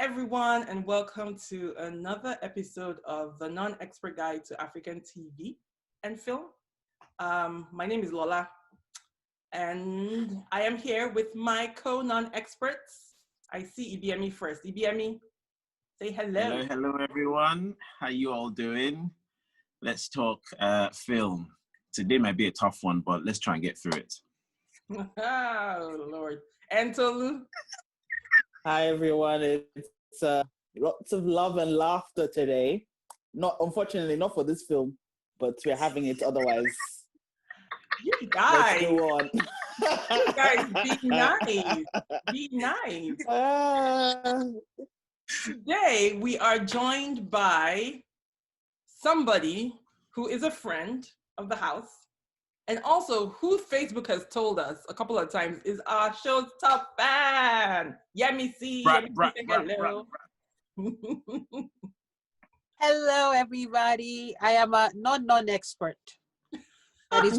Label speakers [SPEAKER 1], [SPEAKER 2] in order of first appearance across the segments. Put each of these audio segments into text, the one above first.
[SPEAKER 1] everyone, and welcome to another episode of the Non-Expert Guide to African TV and Film. My name is Lala, and I am here with my co-non-experts. I see Ibiemi first. Ibiemi, say hello.
[SPEAKER 2] Hello, everyone. How you all doing? Let's talk film. Today might be a tough one, but let's try and get through it.
[SPEAKER 1] Oh, Lord. And Tolu?
[SPEAKER 3] Hi, everyone. It's lots of love and laughter today. Unfortunately, not for this film, but we're having it otherwise.
[SPEAKER 1] You guys.
[SPEAKER 3] Let's go on.
[SPEAKER 1] You guys, be nice. Be nice. Today, we are joined by somebody who is a friend of the house and also who Facebook has told us a couple of times is our show's top fan. Yemi, hello.
[SPEAKER 4] Hello, everybody. I am a non-expert that is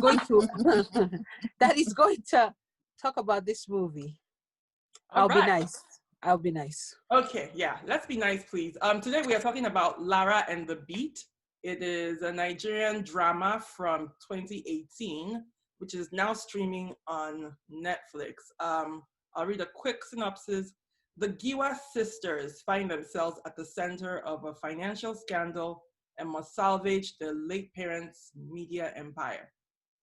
[SPEAKER 4] going to talk about this movie. I'll be nice.
[SPEAKER 1] Okay, yeah, let's be nice, please. Today we are talking about Lara and the Beat. It is a Nigerian drama from 2018, which is now streaming on Netflix. I'll read a quick synopsis. The Giwa sisters find themselves at the center of a financial scandal and must salvage their late parents' media empire.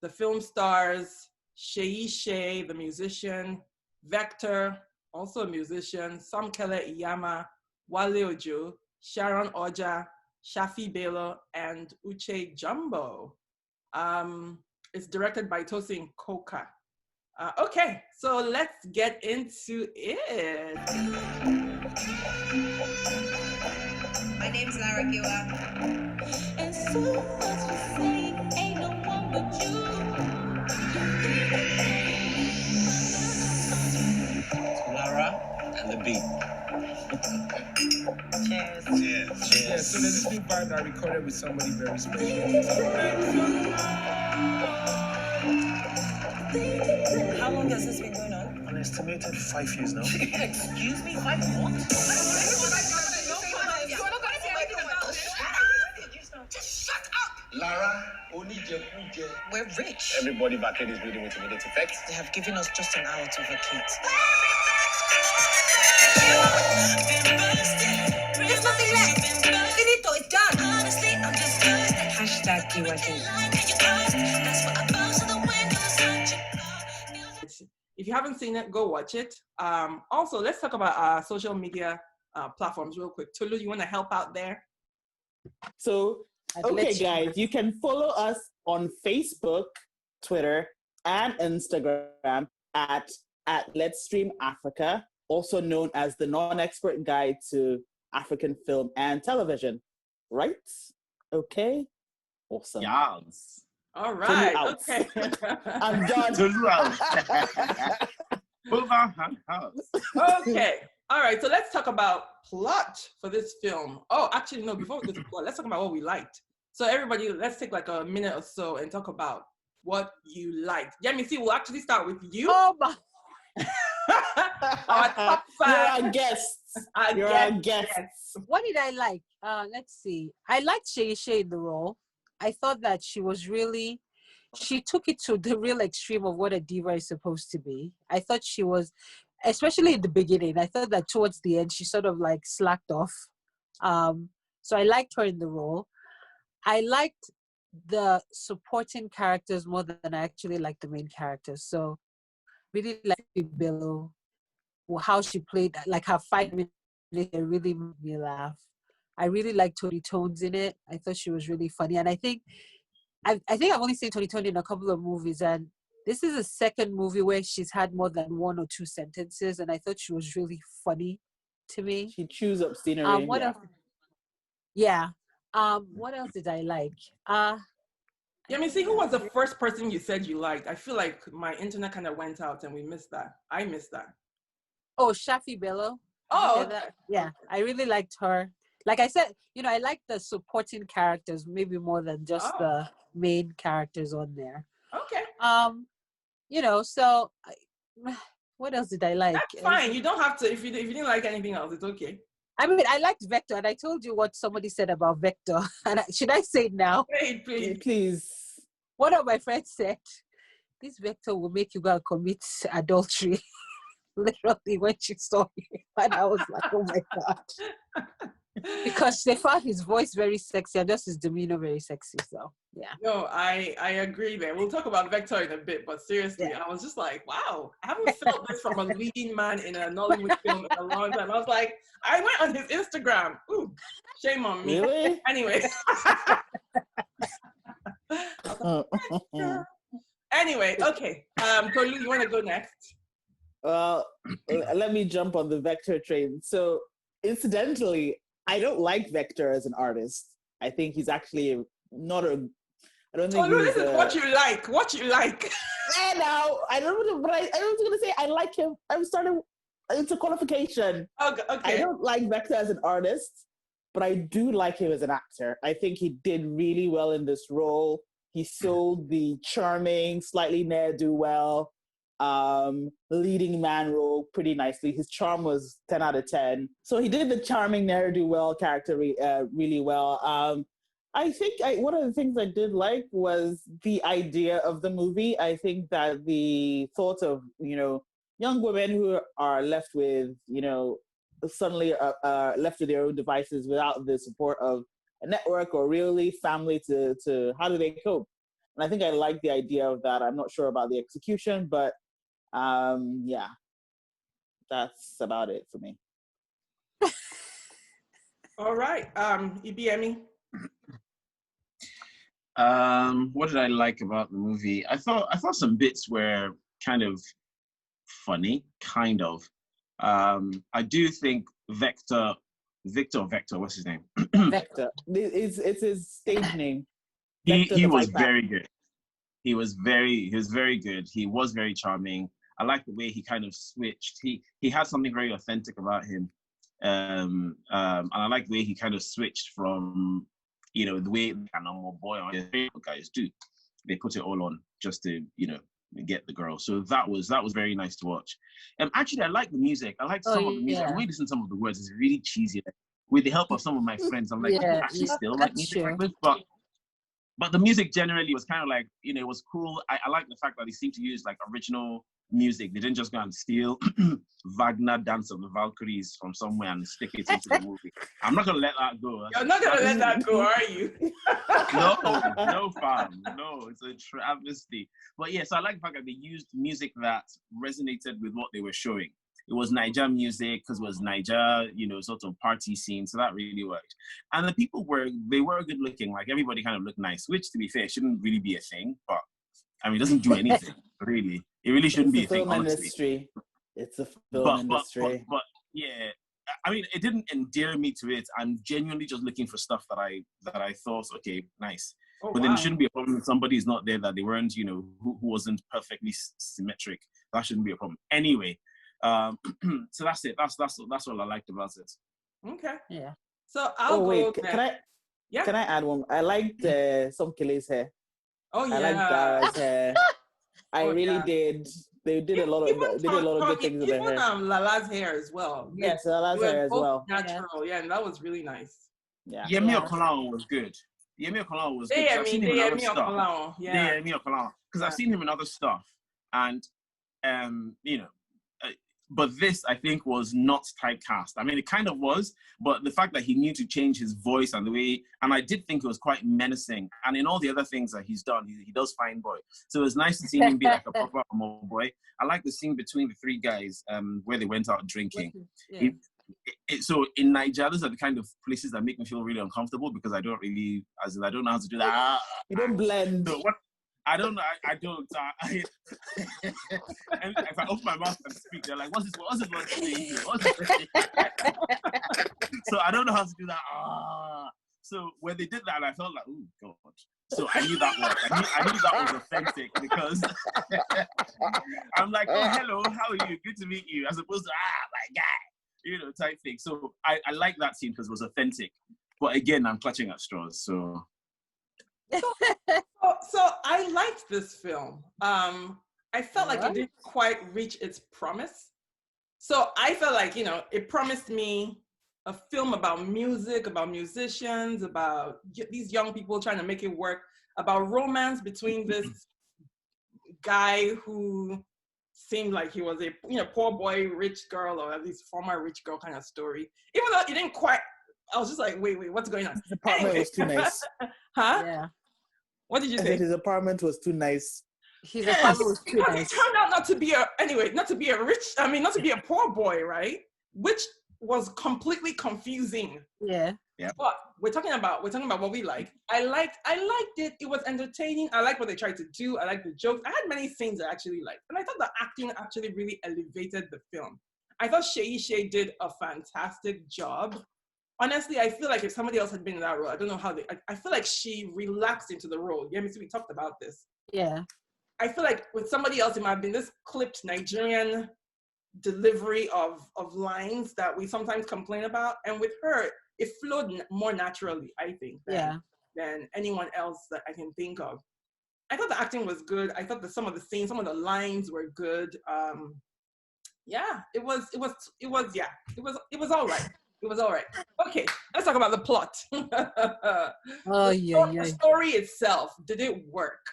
[SPEAKER 1] The film stars Seyi Shay, the musician, Vector, also a musician, Somkele Iyamah, Wale Ojo, Sharon Oja, Shafi Bello, and Uche Jombo. It's directed by Tosin Coker. Okay, so let's get into it.
[SPEAKER 5] My name's Lara Giwa. And so much to say, ain't no one but you.
[SPEAKER 6] Lara and the Beat.
[SPEAKER 5] Cheers.
[SPEAKER 6] Cheers.
[SPEAKER 7] Yeah, so there's this new vibe that I recorded with somebody very special.
[SPEAKER 5] How long has this been going on?
[SPEAKER 6] An estimated 5 years now.
[SPEAKER 5] Excuse me, 5 what? Just shut up!
[SPEAKER 6] Lara,
[SPEAKER 5] We're rich.
[SPEAKER 6] everybody vacate this building with immediate effect.
[SPEAKER 5] They have given us just an hour to vacate. There's nothing left. Finito, it's done. Honestly, I'm just Hashtag
[SPEAKER 1] If you haven't seen it, go watch it. Also, let's talk about our social media platforms real quick. Tolu, you want to help out there?
[SPEAKER 3] So, okay, guys, you can follow us on Facebook, Twitter, and Instagram at Let's Stream Africa, also known as the Non-Expert Guide to African Film and Television. Right? Okay. Awesome.
[SPEAKER 2] Yes.
[SPEAKER 1] All right.
[SPEAKER 3] out.
[SPEAKER 1] Okay.
[SPEAKER 3] I'm done.
[SPEAKER 2] Tolu out. Over her house.
[SPEAKER 1] Okay. All right. So let's talk about plot for this film. Oh, actually, no. Before we go to plot, let's talk about what we liked. So everybody, let's take like a minute or so and talk about what you liked. Yemi, we'll actually start with you.
[SPEAKER 4] Oh my!
[SPEAKER 1] Our top five.
[SPEAKER 3] You're our guests.
[SPEAKER 1] You're
[SPEAKER 3] our guests.
[SPEAKER 4] What did I like? Let's see. I liked Seyi Shay in the role. I thought that she took it to the real extreme of what a diva is supposed to be. I thought she was, especially in the beginning, I thought that towards the end, she sort of like slacked off. So I liked her in the role. I liked the supporting characters more than I actually liked the main characters. So really like Bello, how she played, like her 5 minutes, it really made me laugh. I really liked Tony Tones in it. I thought she was really funny. And I think I've only seen Tony Tone in a couple of movies, and this is the second movie where she's had more than 1 or 2 sentences, and I thought she was really funny to me.
[SPEAKER 3] She chews up scenery.
[SPEAKER 4] What else? Yeah. What else did I like?
[SPEAKER 1] Who was the first person you said you liked? I feel like my internet kind of went out and we missed that. I missed that.
[SPEAKER 4] Oh, Shafi Bello.
[SPEAKER 1] Oh,
[SPEAKER 4] yeah. I really liked her. Like I said, I like the supporting characters maybe more than just the main characters on there.
[SPEAKER 1] Okay.
[SPEAKER 4] So what else did I like?
[SPEAKER 1] That's fine. You don't have to. If you didn't like anything else, it's okay.
[SPEAKER 4] I mean, I liked Vector, and I told you what somebody said about Vector. And should I say it now?
[SPEAKER 3] Please.
[SPEAKER 4] One of my friends said, this Vector will make you go and commit adultery. Literally, when she saw him. And I was like, oh my God. Because they found his voice very sexy and just his demeanor very sexy. So, yeah.
[SPEAKER 1] No, I agree there. We'll talk about Vector in a bit, but seriously, I was just like, wow, I haven't felt this from a leading man in a Nollywood film in a long time. I was like, I went on his Instagram. Ooh, shame on me.
[SPEAKER 3] Really?
[SPEAKER 1] Anyway. Anyway, okay. Tolu, you want to go next?
[SPEAKER 3] Well, let me jump on the Vector train. So, incidentally, I don't like Vector as an artist. I think he's actually not a. I don't think.
[SPEAKER 1] Tolu, this is what you like. What you like.
[SPEAKER 3] I know. I don't know, but I was going to say I like him. I'm starting. It's a qualification.
[SPEAKER 1] Okay.
[SPEAKER 3] I don't like Vector as an artist, but I do like him as an actor. I think he did really well in this role. He sold the charming, slightly ne'er-do-well, leading man role pretty nicely. His charm was 10 out of 10. So he did the charming ne'er-do-well character really well. I think one of the things I did like was the idea of the movie. I think that the thought of, young women who are left with, suddenly left to their own devices without the support of a network or really family to how do they cope? And I think I like the idea of that. I'm not sure about the execution, but yeah, that's about it for me.
[SPEAKER 1] All right, Ibiemi.
[SPEAKER 2] What did I like about the movie? I thought some bits were kind of funny, kind of. I do think Victor, what's his name?
[SPEAKER 3] Vector. It's his stage name.
[SPEAKER 2] He was very good. He was very good. He was very charming. I like the way he kind of switched. He had something very authentic about him. And I like the way he kind of switched from, the way a normal boy on guys do. They put it all on just to, get the girl. So that was very nice to watch. Actually, I like the music. I like some of the music. I might listen to some of the words. It's really cheesy. With the help of some of my friends, I'm like, I actually still like music like this. But the music generally was kind of like, it was cool. I like the fact that they seemed to use like original music. They didn't just go and steal Wagner Dance of the Valkyries from somewhere and stick it into the movie. I'm not going to let that go.
[SPEAKER 1] You're not going to let that go, are you?
[SPEAKER 2] No, fam. No, it's a travesty. But yeah, so I like the fact that they used music that resonated with what they were showing. It was Niger music because it was Niger, sort of party scene. So that really worked. And the people were good looking. Like everybody kind of looked nice, which to be fair, shouldn't really be a thing. But I mean, it doesn't do anything, really. It really shouldn't be a thing, honestly.
[SPEAKER 3] It's a film industry.
[SPEAKER 2] But yeah, I mean, it didn't endear me to it. I'm genuinely just looking for stuff that I thought, okay, nice. But then it shouldn't be a problem if somebody's not there, that they weren't, who wasn't perfectly symmetric. That shouldn't be a problem. Anyway, so that's it. That's all I liked about it.
[SPEAKER 1] Okay.
[SPEAKER 4] Yeah.
[SPEAKER 1] So I'll go.
[SPEAKER 3] Can I add one? I liked Somkele's hair.
[SPEAKER 1] Oh yeah.
[SPEAKER 3] I liked Dara's hair. I really did. They did a lot of good things with their hair.
[SPEAKER 1] Lala's hair as well.
[SPEAKER 3] Yes, Lala's hair as well.
[SPEAKER 1] Natural, yeah, and that was really nice.
[SPEAKER 2] Yeah. Yemi Okolawon was good. Yemi Okolawon was good. I've seen him in other stuff. Yemi Okolawon. Because I've seen him in other stuff, and but this, I think, was not typecast. I mean, it kind of was, but the fact that he knew to change his voice and the way, and I did think it was quite menacing. And in all the other things that he's done, he does fine boy. So it was nice to see him be like a proper boy. I like the scene between the three guys where they went out drinking. Yeah. So in Nigeria, those are the kind of places that make me feel really uncomfortable because I don't know how to do that.
[SPEAKER 3] You don't blend.
[SPEAKER 2] So I don't know. I don't. And if I open my mouth and speak, they're like, "What's this one saying? So I don't know how to do that. So when they did that, I felt like, "Oh God!" So I knew that was. I knew that was authentic because I'm like, "Oh, hello, how are you? Good to meet you." As opposed to, my God, type thing. So I like that scene because it was authentic. But again, I'm clutching at straws. So.
[SPEAKER 1] So I liked this film. I felt like it didn't quite reach its promise. So I felt like, it promised me a film about music, about musicians, about these young people trying to make it work, about romance between this guy who seemed like he was a poor boy, rich girl, or at least former rich girl kind of story. Even though it didn't quite, I was just like, wait, what's going on?
[SPEAKER 3] His apartment was too nice.
[SPEAKER 1] Huh?
[SPEAKER 4] Yeah.
[SPEAKER 1] What did you say?
[SPEAKER 3] I said his apartment was too nice.
[SPEAKER 4] His apartment was too
[SPEAKER 1] because
[SPEAKER 4] nice.
[SPEAKER 1] He turned out not to be not to be a poor boy, right? Which was completely confusing.
[SPEAKER 4] Yeah.
[SPEAKER 1] But we're talking about what we like. I liked it. It was entertaining. I liked what they tried to do. I liked the jokes. I had many scenes I actually liked. And I thought the acting actually really elevated the film. I thought Seyi Shay did a fantastic job. Honestly, I feel like if somebody else had been in that role, I don't know how I feel like she relaxed into the role. Yeah, we talked about this.
[SPEAKER 4] Yeah.
[SPEAKER 1] I feel like with somebody else, it might have been this clipped Nigerian delivery of lines that we sometimes complain about. And with her, it flowed more naturally, I think, than anyone else that I can think of. I thought the acting was good. I thought that some of the scenes, some of the lines were good. It was all right. It was all right. Okay, let's talk about the plot. The story itself, did it work?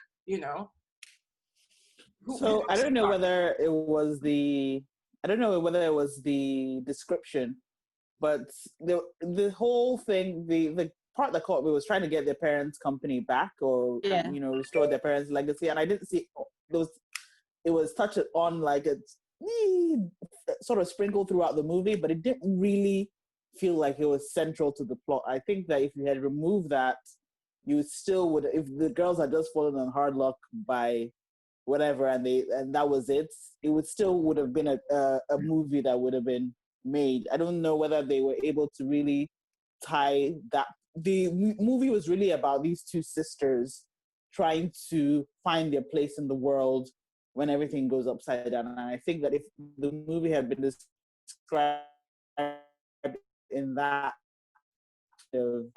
[SPEAKER 3] So I don't know whether it was the description, but the whole thing, the part that caught me was trying to get their parents' company back, or restore their parents' legacy, and I didn't see it was touched on like it's sort of sprinkled throughout the movie, but it didn't really feel like it was central to the plot. I think that if you had removed that, you still would, if the girls had just fallen on hard luck by whatever, and that was it, it would have been a movie that would have been made. I don't know whether they were able to really tie that. The movie was really about these two sisters trying to find their place in the world when everything goes upside down. And I think that if the movie had been described in that,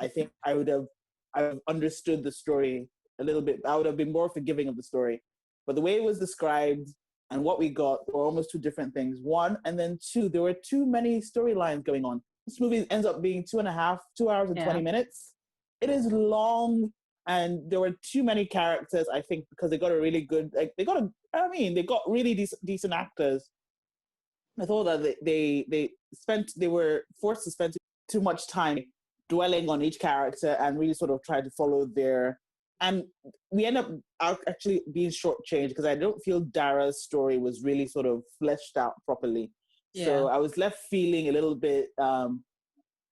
[SPEAKER 3] I think I've understood the story a little bit. I would have been more forgiving of the story. But the way it was described and what we got were almost two different things. One, and then two, there were too many storylines going on. This movie ends up being 2 hours and 20 minutes. It is long, and there were too many characters, I think, because they got a really good, they got really decent actors. I thought that they were forced to spend too much time dwelling on each character and really sort of try to follow their, and we end up actually being shortchanged because I don't feel Dara's story was really sort of fleshed out properly. Yeah. So I was left feeling a little bit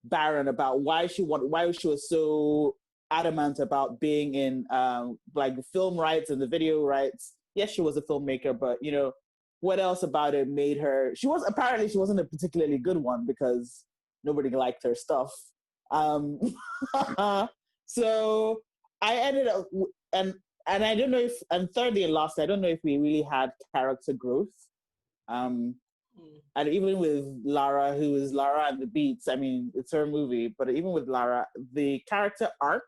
[SPEAKER 3] barren about why she was so adamant about being in like the film rights and the video rights. Yes, she was a filmmaker, but what else about it made her? Apparently she wasn't a particularly good one because nobody liked her stuff. So I ended up, and I don't know if, and thirdly and lastly, I don't know if we really had character growth. And even with Lara, who is Lara and the Beats, I mean, it's her movie, but even with Lara, the character arc,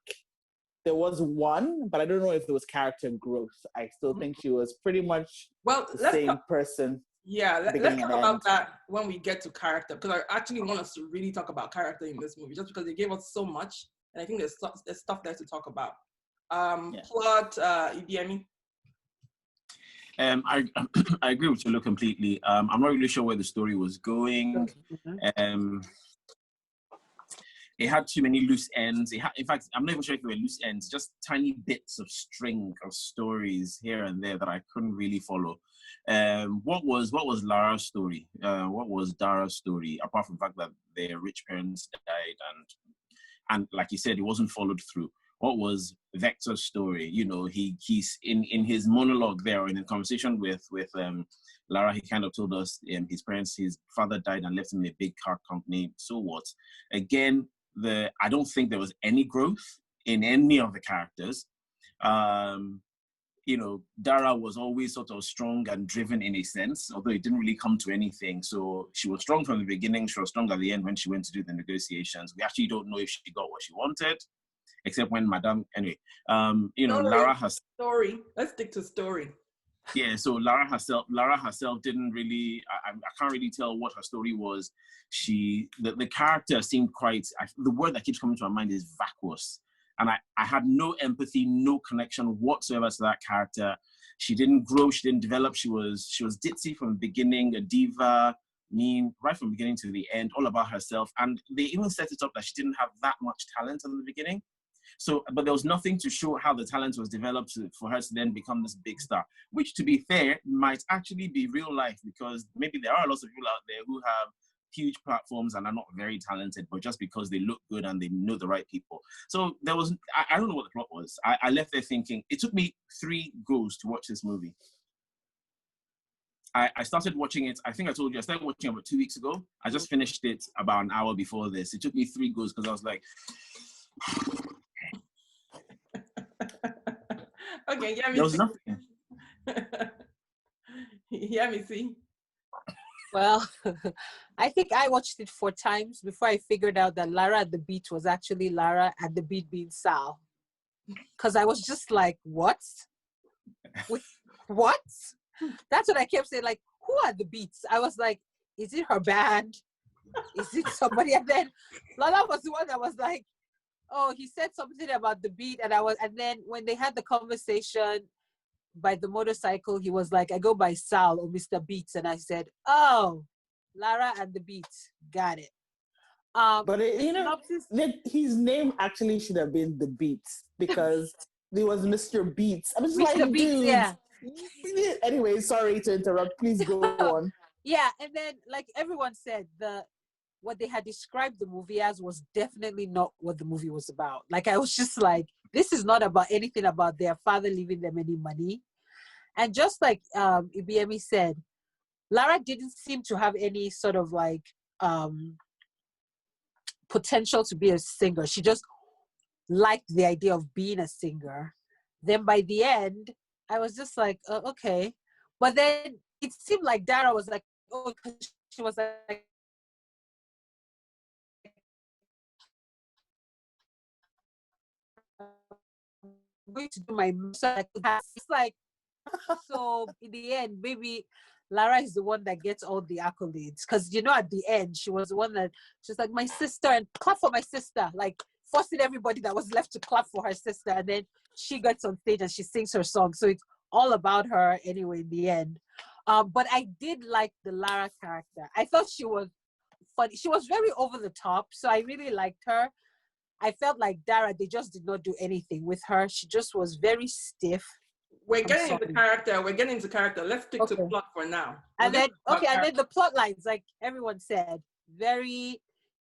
[SPEAKER 3] there was one, but I don't know if there was character growth. I still think she was pretty much the same person.
[SPEAKER 1] Yeah, let's talk about that when we get to character, because I actually want us to really talk about character in this movie, just because they gave us so much, and I think there's stuff there to talk about. Plot, Idiemi.
[SPEAKER 2] I agree with Cholo completely. I'm not really sure where the story was going. It had too many loose ends. In fact, I'm not even sure if they were loose ends, just tiny bits of string of stories here and there that I couldn't really follow. What was Lara's story? What was Dara's story? Apart from the fact that their rich parents died and like you said, it wasn't followed through. What was Vector's story? He's in his monologue there, or in a conversation with Lara, he kind of told us his father died and left him in a big car company. So what? Again, I don't think there was any growth in any of the characters. Dara was always sort of strong and driven in a sense, although it didn't really come to anything. So she was strong from the beginning. She was strong at the end when she went to do the negotiations. We actually don't know if she got what she wanted, except when Madame, anyway, Lara has...
[SPEAKER 1] Story. Let's stick to story.
[SPEAKER 2] Yeah, so Lara herself didn't really. I can't really tell what her story was. The character seemed quite. The word that keeps coming to my mind is vacuous, and I had no empathy, no connection whatsoever to that character. She didn't grow, she didn't develop. She was ditzy from the beginning, a diva, mean right from beginning to the end, all about herself. And they even set it up that she didn't have that much talent at the beginning. So, but there was nothing to show how the talent was developed for her to then become this big star, which, to be fair, might actually be real life, because maybe there are lots of people out there who have huge platforms and are not very talented, but just because they look good and they know the right people. So there was, I don't know what the plot was. I left there thinking, it took me 3 goes to watch this movie. I started watching it, I think I told you, I started watching it about 2 weeks ago. I just finished it about an hour before this. It took me 3 goes because I was like,
[SPEAKER 1] okay, yeah,
[SPEAKER 2] there was nothing.
[SPEAKER 1] Yeah, me see.
[SPEAKER 4] Well, I think I watched it 4 times before I figured out that Lara the Beat was actually Lara and the Beat being Sal. Because I was just like, what? What? That's what I kept saying, like, who are the Beats? I was like, is it her band? Is it somebody? And then Lala was the one that was like, oh, he said something about the Beat. And then when they had the conversation by the motorcycle, he was like, I go by Sal or Mr. Beats. And I said, oh, Lara and the Beats. Got it.
[SPEAKER 3] But his name actually should have been The Beats, because there was Mr. Beats. I was
[SPEAKER 4] Mr.
[SPEAKER 3] like,
[SPEAKER 4] Beats,
[SPEAKER 3] dude.
[SPEAKER 4] yeah.
[SPEAKER 3] Anyway, sorry to interrupt. Please go on.
[SPEAKER 4] Yeah, and then like everyone said, what they had described the movie as was definitely not what the movie was about. Like, I was just like, this is not about anything about their father leaving them any money. And just like Ibiemi said, Lara didn't seem to have any sort of like potential to be a singer. She just liked the idea of being a singer. Then by the end, I was just like, okay. But then it seemed like Dara was like, oh, she was like, I'm going to do my it's like, so in the end, maybe Lara is the one that gets all the accolades, because at the end she was the one that she's like, my sister, and clap for my sister, like forcing everybody that was left to clap for her sister, and then she gets on stage and she sings her song. So it's all about her anyway in the end. But I did like the Lara character. I thought she was funny. She was very over the top, so I really liked her. I felt like Dara, they just did not do anything with her. She just was very stiff.
[SPEAKER 1] We're getting into character. Let's stick to plot for now.
[SPEAKER 4] And then the plot lines, like everyone said, they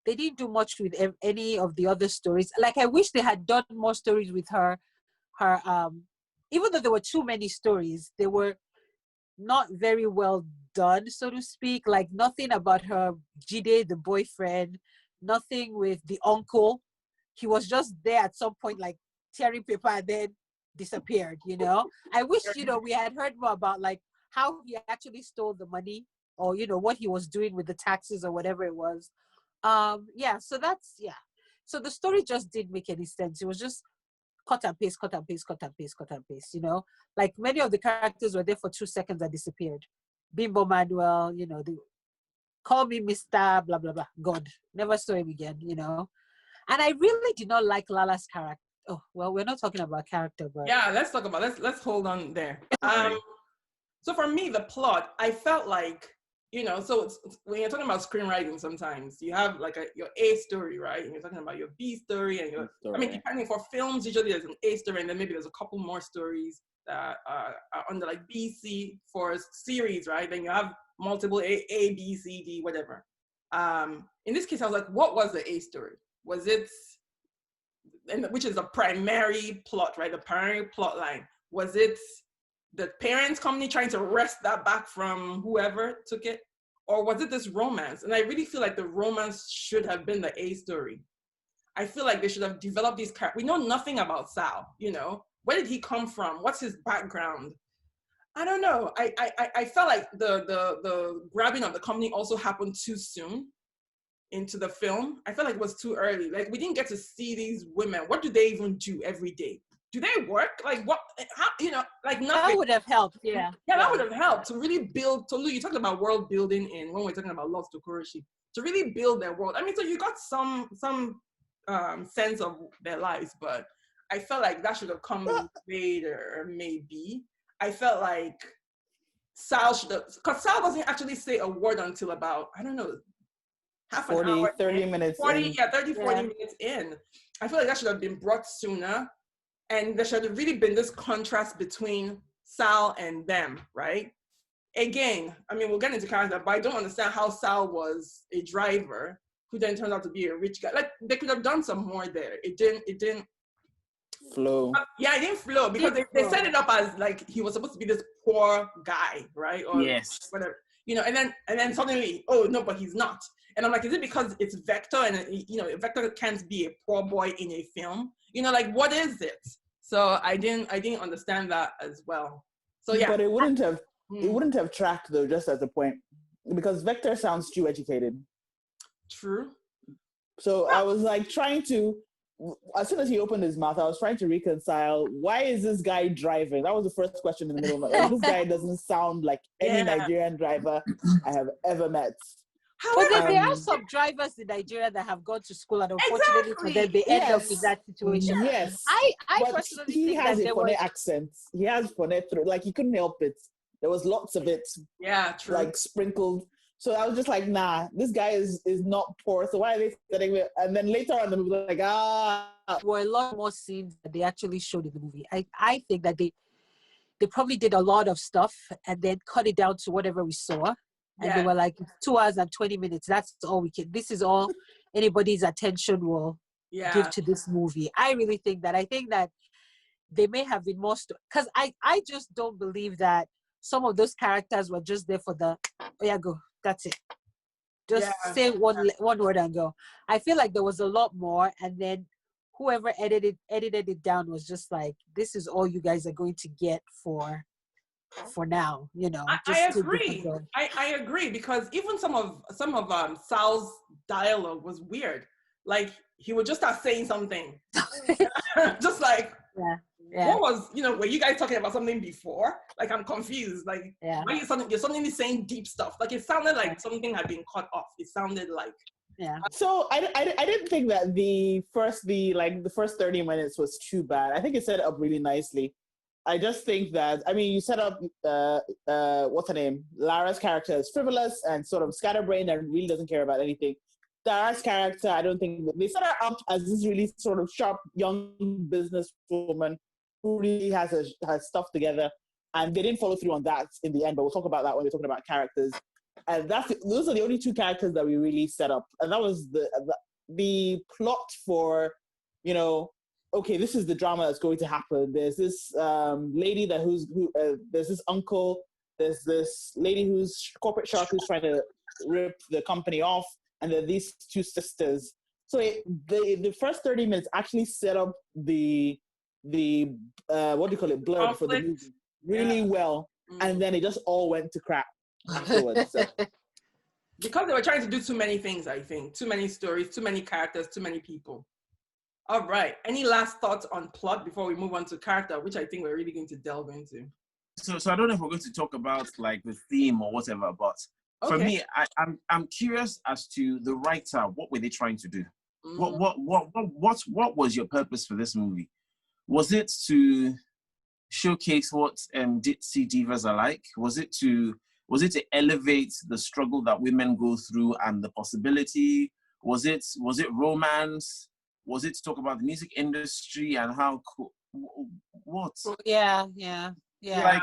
[SPEAKER 4] didn't do much with any of the other stories. Like, I wish they had done more stories with her. Even though there were too many stories, they were not very well done, so to speak. Like, nothing about her Jide, the boyfriend, nothing with the uncle. He was just there at some point, like tearing paper, and then disappeared. I wish we had heard more about like how he actually stole the money, or what he was doing with the taxes or whatever it was. So the story just didn't make any sense. It was just cut and paste, cut and paste, cut and paste, cut and paste. Like many of the characters were there for 2 seconds and disappeared. Bimbo Manuel, they call me Mr. blah blah blah. God, never saw him again. And I really did not like Lala's character. Oh, well, we're not talking about character, but
[SPEAKER 1] yeah, let's talk about let's hold on there. So for me, the plot, I felt like, so when you're talking about screenwriting, sometimes you have like your A story, right? And you're talking about your B story, and depending, for films, usually there's an A story, and then maybe there's a couple more stories that are under like B, C. For a series, right? Then you have multiple A, B, C, D, whatever. In this case, I was like, what was the A story? Was it, which is the primary plot, right? The primary plot line. Was it the parents' company trying to wrest that back from whoever took it? Or was it this romance? And I really feel like the romance should have been the A story. I feel like they should have developed these characters. We know nothing about Sal, Where did he come from? What's his background? I don't know. I felt like the grabbing of the company also happened too soon into the film. I felt like it was too early. Like, we didn't get to see these women. What do they even do every day? do they work? Like what, how, you know, like
[SPEAKER 4] That
[SPEAKER 1] nothing.
[SPEAKER 4] would have helped, yeah.
[SPEAKER 1] Yeah, that would have helped to really build, Tolu, you talked about world building in, when we're talking about Lost to Kuroshi, to really build their world. I mean, so you got some sense of their lives, but I felt like that should have come later, maybe. I felt like Sal should have, because Sal doesn't actually say a word until about, I don't know, half
[SPEAKER 3] 40,
[SPEAKER 1] an hour.
[SPEAKER 3] 30 minutes
[SPEAKER 1] 40,
[SPEAKER 3] in.
[SPEAKER 1] yeah, 30, 40 minutes in. I feel like that should have been brought sooner. And there should have really been this contrast between Sal and them, right? Again, I mean, we'll get into character, but I don't understand how Sal was a driver who then turned out to be a rich guy. Like, they could have done some more there. It didn't
[SPEAKER 3] flow.
[SPEAKER 1] Yeah, it didn't flow because they set it up as like he was supposed to be this poor guy, right? Or
[SPEAKER 2] yes,
[SPEAKER 1] whatever, you know. And then suddenly, oh no, but he's not. And I'm like, is it because it's Vector and you know, Vector can't be a poor boy in a film? You know, like what is it? So I didn't understand that as well. So yeah,
[SPEAKER 3] but it wouldn't have tracked though, just as a point, because Vector sounds too educated.
[SPEAKER 1] True.
[SPEAKER 3] So I was like trying to, as soon as he opened his mouth, I was trying to reconcile, why is this guy driving? That was the first question in the middle of it. Like, this guy doesn't sound like any Nigerian driver I have ever met.
[SPEAKER 4] But there are some drivers in Nigeria that have gone to school, and unfortunately for them, they end up in that situation.
[SPEAKER 3] Yes.
[SPEAKER 4] I
[SPEAKER 3] but
[SPEAKER 4] personally
[SPEAKER 3] he
[SPEAKER 4] think
[SPEAKER 3] has
[SPEAKER 4] that
[SPEAKER 3] a
[SPEAKER 4] there
[SPEAKER 3] funny
[SPEAKER 4] was
[SPEAKER 3] accent. He has funny through, like he couldn't help it. There was lots of it.
[SPEAKER 1] Yeah, true.
[SPEAKER 3] Like sprinkled. So I was just like, nah, this guy is not poor. So why are they setting it? And then later on, the movie was like, there
[SPEAKER 4] were a lot more scenes that they actually showed in the movie. I think that they probably did a lot of stuff and then cut it down to whatever we saw. And they were like, 2 hours and 20 minutes. That's all we can. This is all anybody's attention will give to this movie. I really think that. I think that they may have been more, because I just don't believe that some of those characters were just there for the, oh yeah, go. That's it. Just say one word and go. I feel like there was a lot more, and then whoever edited it down was just like, this is all you guys are going to get for now, you know.
[SPEAKER 1] I agree. I agree, because even some of Sal's dialogue was weird. Like he would just start saying something, just like what was, you know, were you guys talking about something before? Like I'm confused. Like why you're suddenly saying deep stuff? Like it sounded like something had been cut off. It sounded like
[SPEAKER 3] So I didn't think that the first 30 minutes was too bad. I think it set it up really nicely. I just think that, I mean, you set up, what's her name? Lara's character is frivolous and sort of scatterbrained and really doesn't care about anything. Dara's character, I don't think, they set her up as this really sort of sharp young businesswoman who really has stuff together. And they didn't follow through on that in the end, but we'll talk about that when we're talking about characters. And those are the only two characters that we really set up. And that was the plot for, you know, okay, this is the drama that's going to happen. There's this lady there's this uncle, there's this lady who's corporate shark who's trying to rip the company off, and there are these two sisters. So the first 30 minutes actually set up the what do you call it, blurb for the movie really well, and then it just all went to crap afterwards. So.
[SPEAKER 1] Because they were trying to do too many things, I think. Too many stories, too many characters, too many people. All right. Any last thoughts on plot before we move on to character, which I think we're really going to delve into?
[SPEAKER 2] So I don't know if we're going to talk about like the theme or whatever, but for me, I'm curious as to the writer. What were they trying to do? What was your purpose for this movie? Was it to showcase what ditzy divas are like? Was it to elevate the struggle that women go through and the possibility? Was it romance? Was it to talk about the music industry and how cool? What?
[SPEAKER 4] Yeah.
[SPEAKER 2] Like,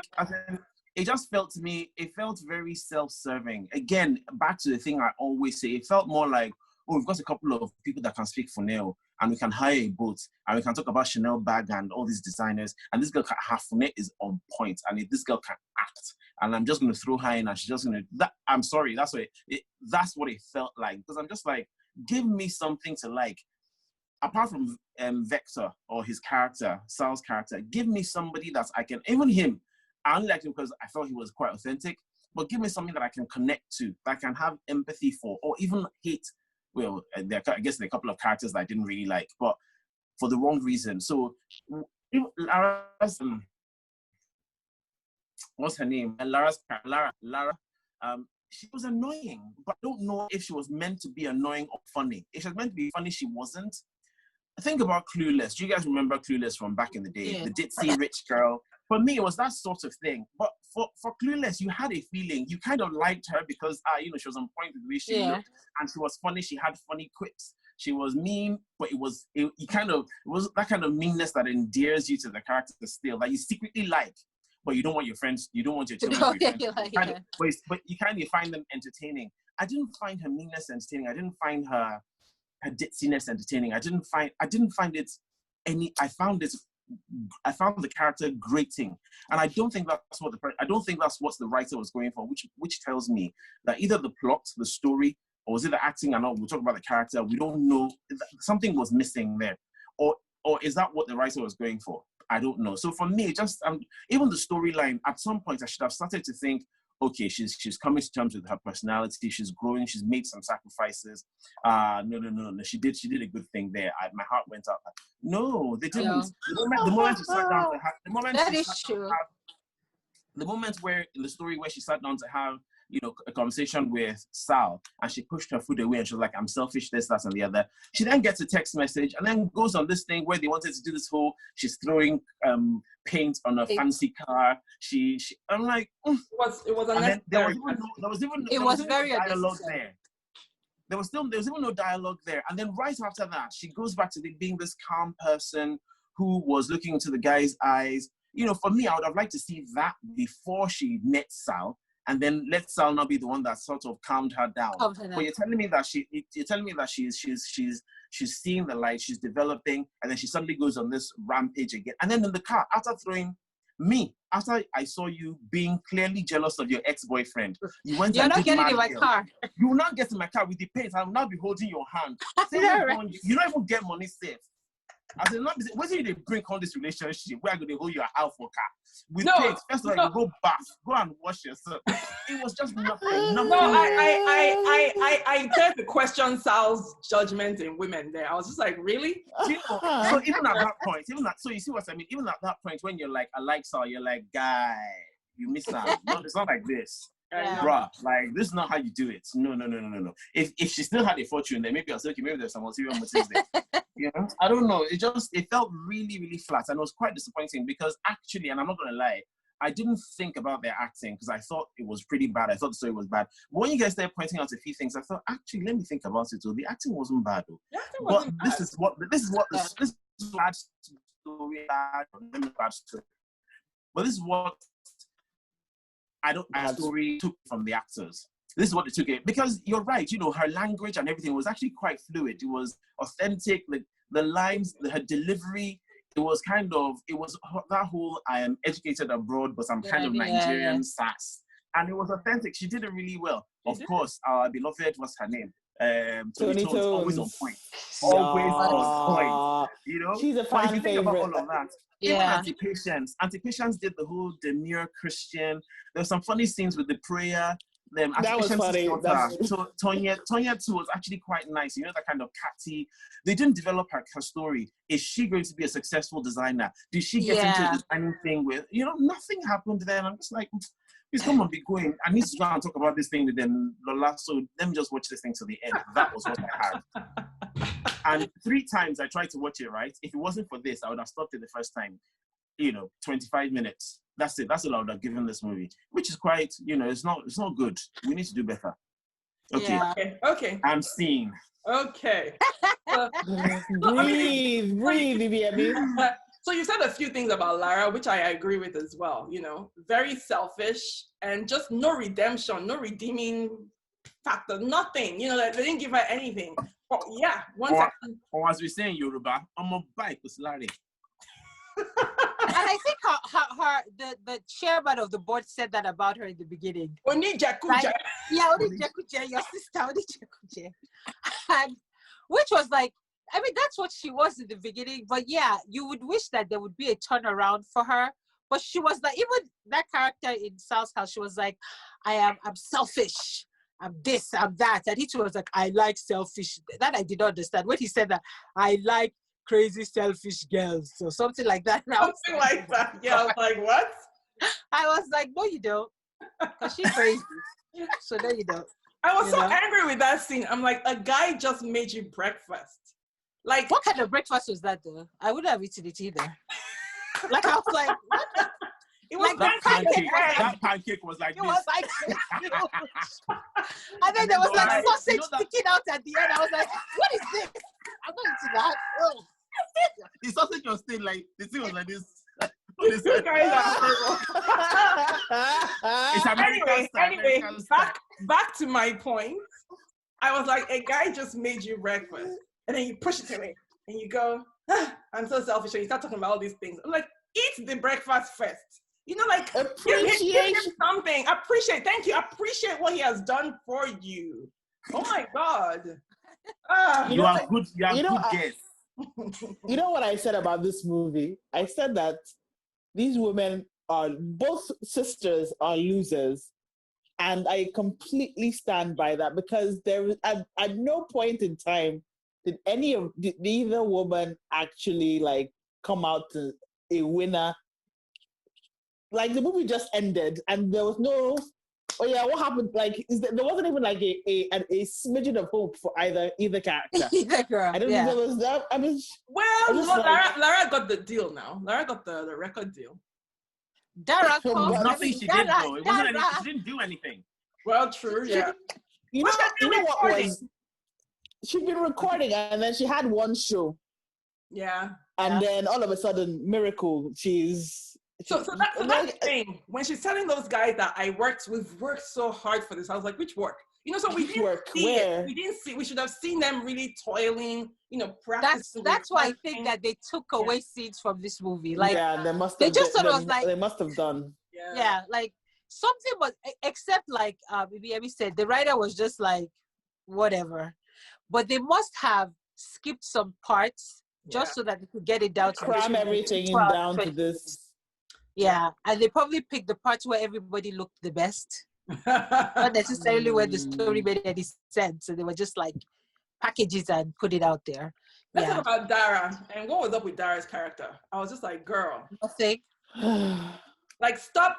[SPEAKER 2] it just felt to me, it felt very self-serving. Again, back to the thing I always say, it felt more like, oh, we've got a couple of people that can speak Funel, and we can hire a boat, and we can talk about Chanel bag and all these designers, and this girl, her Funel is on point, and if this girl can act, and I'm just going to throw her in, and she's just going to, I'm sorry, that's what it felt like, because I'm just like, give me something to like, apart from Vector or his character, Sal's character, give me somebody that I can, even him, I only liked him because I felt he was quite authentic, but give me something that I can connect to, that I can have empathy for, or even hate. Well, I guess there are a couple of characters that I didn't really like, but for the wrong reason. So Lara's, what's her name? Lara. She was annoying, but I don't know if she was meant to be annoying or funny. If she was meant to be funny, she wasn't. Think about Clueless. Do you guys remember Clueless from back in the day?
[SPEAKER 4] Yeah.
[SPEAKER 2] The ditzy rich girl. For me, it was that sort of thing. But for Clueless, you had a feeling. You kind of liked her because, she was on point with the way she looked. And she was funny. She had funny quips. She was mean, but it was that kind of meanness that endears you to the character still, that you secretly like, but you don't want your children to be friends. But you kind of find them entertaining. I didn't find her meanness entertaining. I didn't find her ditziness entertaining. I didn't find it any. I found the character grating, and I don't think that's what the writer was going for, which tells me that either the plot, the story, or was it the acting? And we'll talk about the character. We don't know. Something was missing there, or is that what the writer was going for? I don't know. So for me, just even the storyline. At some point, I should have started to think, okay, she's coming to terms with her personality. She's growing. She's made some sacrifices. No. She did a good thing there. My heart went up. No, they didn't. The moment she sat down to have, the moment where in the story where she sat down to have, a conversation with Sal, and she pushed her food away and she was like, I'm selfish, this, that, and the other. She then gets a text message and then goes on this thing where they wanted to do this whole, she's throwing paint on a fancy car. I'm like,
[SPEAKER 1] it was unnecessary.
[SPEAKER 2] There was very dialogue there. There was even no dialogue there. And then right after that, she goes back to being this calm person who was looking into the guy's eyes. For me, I would have liked to see that before she met Sal, and then let Sal not be the one that sort of calmed her down. But you're telling me that she's seeing the light, she's developing, and then she suddenly goes on this rampage again. And then in the car, after I saw you being clearly jealous of your ex-boyfriend, you went. You're
[SPEAKER 4] not getting in my car.
[SPEAKER 2] You will not get in my car with the paint. I will not be holding your hand. You don't even get money safe. As in, what do you bring on this relationship? Where are going to hold your house for car? With paint, first of all, you go bath, go and wash yourself. It was just nothing.
[SPEAKER 1] No, I dare to question Sal's judgment in women there. I was just like, really?
[SPEAKER 2] So even at that point, so you see what I mean? Even at that point, when you're like, I like Sal, you're like, guy, you miss out. No, it's not like this. Bruh, like, this is not how you do it. No. If she still had a fortune, then maybe I'll say, okay, maybe there's some ulterior motives there. I don't know. It felt really, really flat, and it was quite disappointing because actually, and I'm not gonna lie, I didn't think about their acting because I thought it was pretty bad. I thought the story was bad. But when you guys started pointing out a few things, I thought, actually, let me think about it. So the acting wasn't bad, though. This is what bad story. But this is what story took from the actors. This is what they took it, because you're right, her language and everything was actually quite fluid. It was authentic, the lines, her delivery, it was that whole, I am educated abroad, but I'm kind of Nigerian sass. And it was authentic. She did it really well. Of course, our beloved, what's her name? Tony Tones, always on point. Always on point.
[SPEAKER 3] She's a fan favorite.
[SPEAKER 2] All of that. Even Anti-Patience did the whole demure Christian. There were some funny scenes with the prayer.
[SPEAKER 3] That was funny.
[SPEAKER 2] Tonya too was actually quite nice. That kind of catty. They didn't develop her story. Is she going to be a successful designer? Did she get into a designing thing with, nothing happened there. And I'm just like, please come on, be going. I need to go and talk about this thing with them, Lola. So let me just watch this thing to the end. That was what I had. And 3 times I tried to watch it, right? If it wasn't for this, I would have stopped it the first time. 25 minutes. That's it. That's all I would have given this movie, which is quite, it's not good. We need to do better. Okay.
[SPEAKER 1] Yeah. Okay.
[SPEAKER 2] I'm seeing.
[SPEAKER 1] Okay.
[SPEAKER 3] Breathe, baby.
[SPEAKER 1] So you said a few things about Lara, which I agree with as well. Very selfish and just no redemption, no redeeming factor, nothing. They didn't give her anything. But yeah,
[SPEAKER 2] or as we say in Yoruba, I'm a bike with Larry.
[SPEAKER 4] And I think the chairman of the board said that about her in the beginning.
[SPEAKER 1] Onijakuja.
[SPEAKER 4] Onijakuja, your sister, Onijakuja. And which was like, that's what she was in the beginning. But yeah, you would wish that there would be a turnaround for her. But she was like, even that character in Sal's house, she was like, I'm selfish. I'm this, I'm that. And he was like, I like selfish. That I did not understand. When he said that, I like crazy selfish girls or something like that.
[SPEAKER 1] Something like that. Yeah, I was like, what?
[SPEAKER 4] I was like, no, you don't. Because she's crazy. So no, you don't.
[SPEAKER 1] I was so angry with that scene. I'm like, a guy just made you breakfast. Like,
[SPEAKER 4] what kind of breakfast was that though? I wouldn't have eaten it either. Like, I was like, what the?
[SPEAKER 1] It was
[SPEAKER 4] Like
[SPEAKER 2] that pancake. That pancake was like
[SPEAKER 4] it
[SPEAKER 2] this.
[SPEAKER 4] was like and then there was like sausage sticking out at the end. I was like, what is this? I'm not eating that. Oh.
[SPEAKER 2] The sausage was still like, the thing was like this.
[SPEAKER 1] You guys are horrible.
[SPEAKER 2] It's American style.
[SPEAKER 1] Anyway,
[SPEAKER 2] American style.
[SPEAKER 1] back to my point. I was like, a guy just made you breakfast, and then you push it away, and you go, I'm so selfish, and you start talking about all these things. I'm like, eat the breakfast first. You know, like, give him something. Thank you. Appreciate what he has done for you. Oh my God.
[SPEAKER 2] You are good guest.
[SPEAKER 3] You know what I said about this movie? I said that these women are, both sisters are losers. And I completely stand by that, because there at no point in time did either woman actually like come out a winner. Like, the movie just ended and there was no, oh yeah, what happened? Like, there wasn't even like a smidgen of hope for either character.
[SPEAKER 4] Either girl.
[SPEAKER 3] I don't think there was that. I mean,
[SPEAKER 1] well,
[SPEAKER 3] like,
[SPEAKER 1] Lara got the deal now. Lara got the record deal.
[SPEAKER 4] Dara
[SPEAKER 2] nothing she did though. It wasn't anything. She didn't do anything.
[SPEAKER 1] Well, true, yeah.
[SPEAKER 3] You know what was? She'd been recording and then she had one show.
[SPEAKER 1] Yeah.
[SPEAKER 3] And then all of a sudden, miracle,
[SPEAKER 1] So that's the thing. When she's telling those guys that we've worked so hard for this, I was like, which work? You know, so we didn't see it. We didn't see. We should have seen them really toiling. You know, practicing.
[SPEAKER 4] That's why I think that they took away scenes from this movie. Like,
[SPEAKER 3] they must have.
[SPEAKER 4] They just sort of was like,
[SPEAKER 3] they must have done.
[SPEAKER 4] Yeah, like something was, except like Emi said, the writer was just like, whatever. But they must have skipped some parts just so that they could get it down to
[SPEAKER 3] cram everything down to this.
[SPEAKER 4] Yeah, and they probably picked the parts where everybody looked the best, not necessarily where the story made any sense. So they were just like packages and put it out there.
[SPEAKER 1] Let's talk about Dara and what was up with Dara's character. I was just like, girl,
[SPEAKER 4] nothing.
[SPEAKER 1] Like, stop.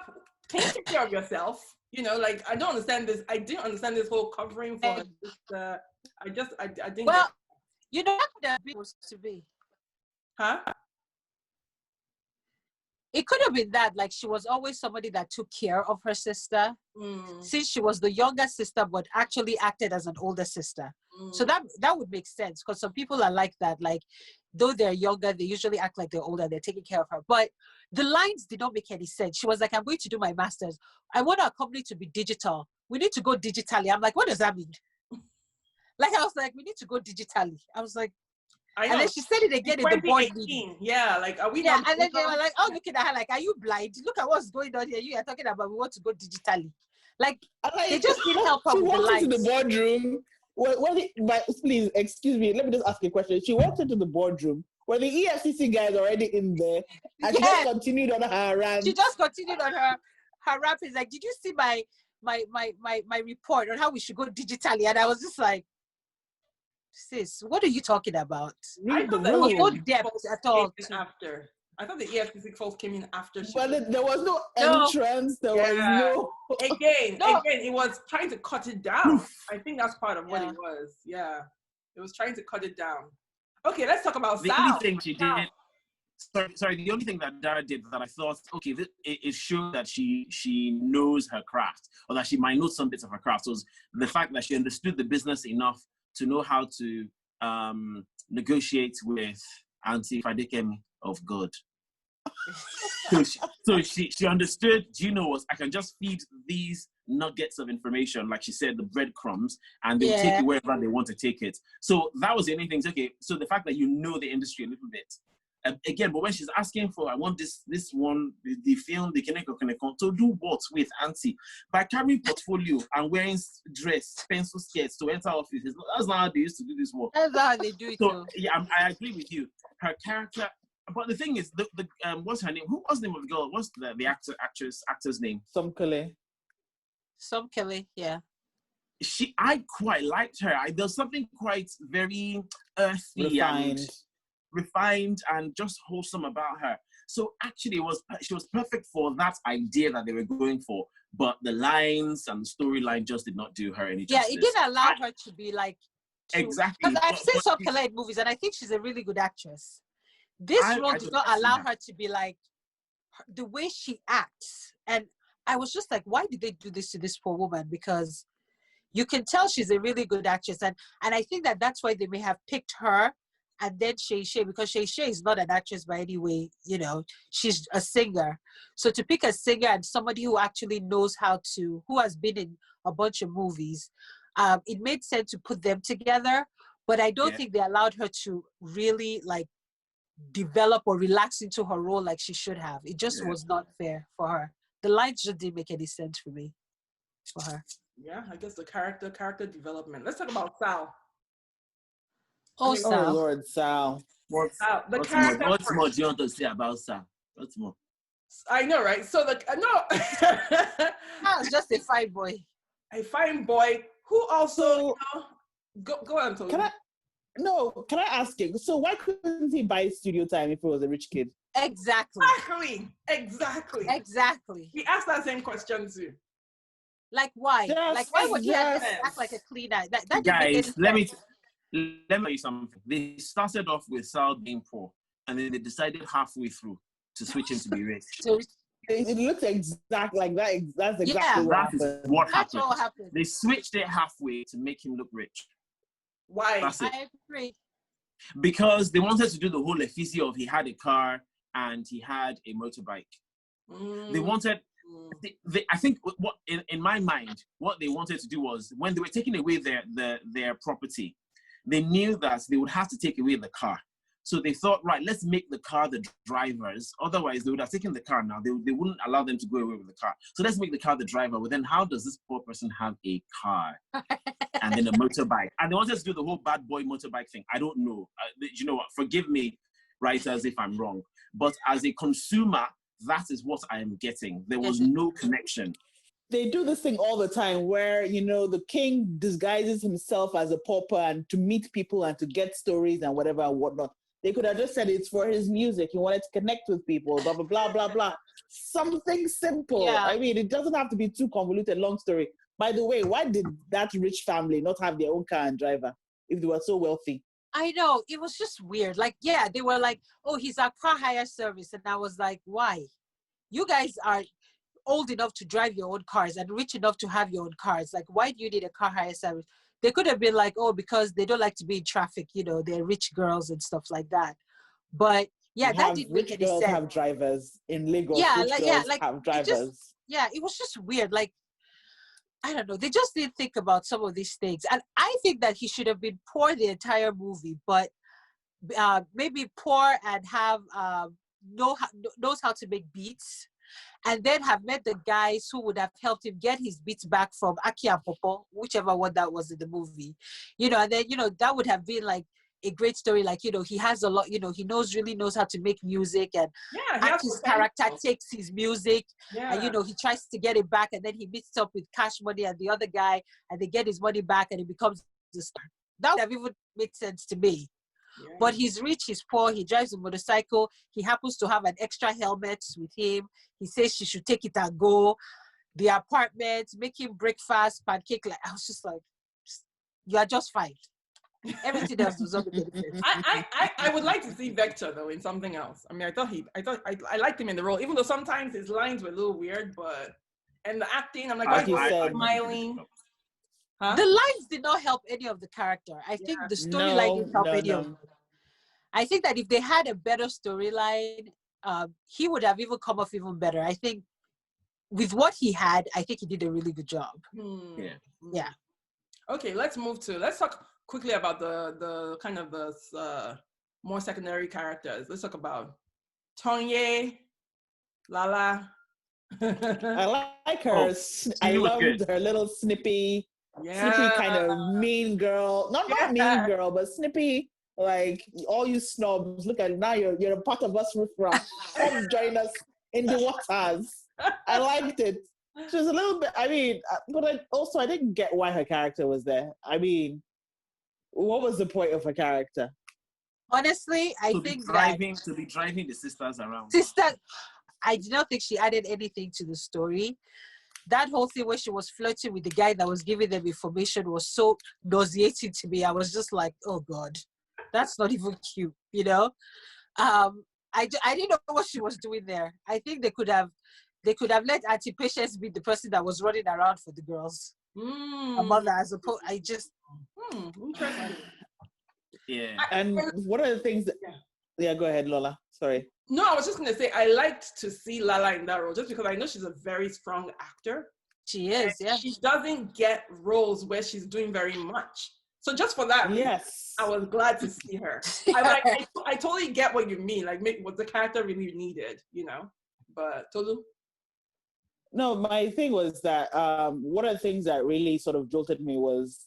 [SPEAKER 1] Can you take care of yourself? You know, like, I don't understand this. I didn't understand this whole covering for this. I didn't.
[SPEAKER 4] Well, you know what that was to be.
[SPEAKER 1] Huh?
[SPEAKER 4] It could have been that, like, she was always somebody that took care of her sister, since she was the younger sister, but actually acted as an older sister. So that would make sense, because some people are like that. Like, though they're younger, they usually act like they're older. They're taking care of her. But the lines did not make any sense. She was like, I'm going to do my master's. I want our company to be digital. We need to go digitally. I'm like, what does that mean? Like, I was like, we need to go digitally. I was like, and then she said it again in the board meeting.
[SPEAKER 1] Yeah, like, are we?
[SPEAKER 4] Yeah, and then they were like, "Oh, looking at her, like, are you blind? Look at what's going on here. You are talking about we want to go digitally." Like, they just didn't help her with the lines.
[SPEAKER 3] She walked into the boardroom. Please, excuse me. Let me just ask you a question. She walked into the boardroom where the EFCC guys are already in there, and she just continued on her rant.
[SPEAKER 4] She just continued on her rant. Is like, did you see my report on how we should go digitally? And I was just like, sis, what are you talking about?
[SPEAKER 1] I thought
[SPEAKER 4] there was no depth at all.
[SPEAKER 1] After. I thought the EFCC folks came in after.
[SPEAKER 3] But there was no entrance. There was no...
[SPEAKER 1] Again, it was trying to cut it down. I think that's part of what it was. Yeah. It was trying to cut it down. Okay, let's talk about
[SPEAKER 2] the only thing she did. Sorry, the only thing that Dara did that I thought, okay, it showed that she knows her craft, or that she might know some bits of her craft, was the fact that she understood the business enough to know how to negotiate with Auntie Fadekemi of God. So she understood, do you know what, I can just feed these nuggets of information, like she said, the breadcrumbs, and they'll take it wherever they want to take it. So that was the only thing. Okay, so the fact that you know the industry a little bit. Again, but when she's asking for, I want this one, the film, the Keneko, to do what with Auntie? By carrying portfolio and wearing dress, pencil skirts to enter offices. That's not how they used to do this work.
[SPEAKER 4] That's how they do it.
[SPEAKER 2] So yeah, I agree with you. Her character, but the thing is, the what's her name? Who was the name of the girl? What's the actor's name?
[SPEAKER 3] Somkele,
[SPEAKER 4] yeah.
[SPEAKER 2] I quite liked her. There's something quite very earthy
[SPEAKER 3] refined.
[SPEAKER 2] refined and just wholesome about her. So actually, she was perfect for that idea that they were going for. But the lines and the storyline just did not do her any justice.
[SPEAKER 4] Yeah, it didn't allow her to be like...
[SPEAKER 2] Exactly.
[SPEAKER 4] Because I've seen Somkele in movies, and I think she's a really good actress. This role did not allow her to be like the way she acts. And I was just like, why did they do this to this poor woman? Because you can tell she's a really good actress. And I think that that's why they may have picked her and then Seyi Shay, because Seyi Shay is not an actress by any way, you know, she's a singer. So to pick a singer and somebody who actually knows who has been in a bunch of movies, it made sense to put them together. But I don't think they allowed her to really like develop or relax into her role like she should have. It just was not fair for her. The lines just didn't make any sense for me, for her.
[SPEAKER 1] Yeah, I guess the character development. Let's talk about Sal.
[SPEAKER 3] Sal. Oh Lord, Sal.
[SPEAKER 2] What's more do you want to say about Sal? What's more?
[SPEAKER 1] I know, right? So
[SPEAKER 4] Sal's just a fine boy.
[SPEAKER 1] A fine boy who also go on, Tosin.
[SPEAKER 3] Can I ask you? So why couldn't he buy studio time if he was a rich kid?
[SPEAKER 4] Exactly.
[SPEAKER 1] He asked that same question too.
[SPEAKER 4] Like why? Why would he act like a cleaner? That
[SPEAKER 2] guys, let me tell you something. They started off with Sal being poor, and then they decided halfway through to switch him to be rich.
[SPEAKER 3] So it looks exactly like that. That's exactly what happened.
[SPEAKER 4] That's what happened.
[SPEAKER 2] They switched it halfway to make him look rich.
[SPEAKER 1] Why?
[SPEAKER 4] I agree.
[SPEAKER 2] Because they wanted to do the whole effigy of he had a car and he had a motorbike. They wanted, I think, what in my mind, what they wanted to do was when they were taking away their property, they knew that they would have to take away the car. So they thought, right, let's make the car the drivers. Otherwise, they would have taken the car now. They wouldn't allow them to go away with the car. So let's make the car the driver. But then how does this poor person have a car and then a motorbike? And they wanted to do the whole bad boy motorbike thing. I don't know. You know what? Forgive me, writers, if I'm wrong. But as a consumer, that is what I am getting. There was no connection.
[SPEAKER 3] They do this thing all the time where, you know, the king disguises himself as a pauper and to meet people and to get stories and whatever and whatnot. They could have just said it's for his music. He wanted to connect with people, blah, blah, blah, blah, blah. Something simple. Yeah. I mean, it doesn't have to be too convoluted, long story. By the way, why did that rich family not have their own car and driver if they were so wealthy?
[SPEAKER 4] I know. It was just weird. Like, yeah, they were like, oh, he's our car hire service. And I was like, why? You guys are old enough to drive your own cars and rich enough to have your own cars. Like, why do you need a car hire service? They could have been like, oh, because they don't like to be in traffic, you know, they're rich girls and stuff like that. But yeah, that didn't make any sense.
[SPEAKER 3] Rich girls have drivers in Lagos. Have drivers.
[SPEAKER 4] It was just weird. Like, I don't know. They just didn't think about some of these things. And I think that he should have been poor the entire movie, but maybe poor and have knows how to make beats. And then have met the guys who would have helped him get his beats back from Aki and Popo, whichever one that was in the movie. You know, and then, you know, that would have been like a great story. Like, you know, he has a lot, you know, he really knows how to make music, and Aki's character takes his music and, you know, he tries to get it back, and then he meets up with Cash Money and the other guy, and they get his money back, and he becomes the star. That would have even made sense to me. Yeah. But he's rich, he's poor, he drives a motorcycle, he happens to have an extra helmet with him. He says she should take it and go. The apartment, making breakfast, pancake. Like, I was just like, you are just fine. Everything else was up.
[SPEAKER 1] I would like to see Vector though in something else. I mean, I liked him in the role, even though sometimes his lines were a little weird, and the acting, I'm like, why are you smiling? Huh?
[SPEAKER 4] The lines did not help any of the character. I think the storyline didn't help any of them. I think that if they had a better storyline, he would have even come off even better. I think with what he had, I think he did a really good job. Yeah.
[SPEAKER 1] Okay, let's talk quickly about the kind of the more secondary characters. Let's talk about Tonye, Lala.
[SPEAKER 3] I like her. I loved her little snippy kind of mean girl. Not mean girl, but snippy. Like, all you snobs, look at it now. You're a part of us, riffraff. Come join us in the waters. I liked it. She was a little bit. I mean, but I didn't get why her character was there. I mean, what was the point of her character?
[SPEAKER 4] Honestly, I
[SPEAKER 2] to
[SPEAKER 4] think
[SPEAKER 2] be driving the sisters around.
[SPEAKER 4] I do not think she added anything to the story. That whole thing where she was flirting with the guy that was giving them information was so nauseating to me. I was just like, oh God, that's not even cute, you know? I didn't know what she was doing there. I think they could have let Auntie Patience be the person that was running around for the girls. Her mother, as opposed,
[SPEAKER 1] Interesting.
[SPEAKER 2] Yeah.
[SPEAKER 3] And one of the things that, yeah, go ahead, Lola. Sorry.
[SPEAKER 1] No, I was just going to say, I liked to see Lala in that role just because I know she's a very strong actor.
[SPEAKER 4] She is, yeah.
[SPEAKER 1] She doesn't get roles where she's doing very much. So just for that,
[SPEAKER 3] yes,
[SPEAKER 1] I was glad to see her. I totally get what you mean, like what the character really needed, you know. But Tolu?
[SPEAKER 3] No, my thing was that one of the things that really sort of jolted me was,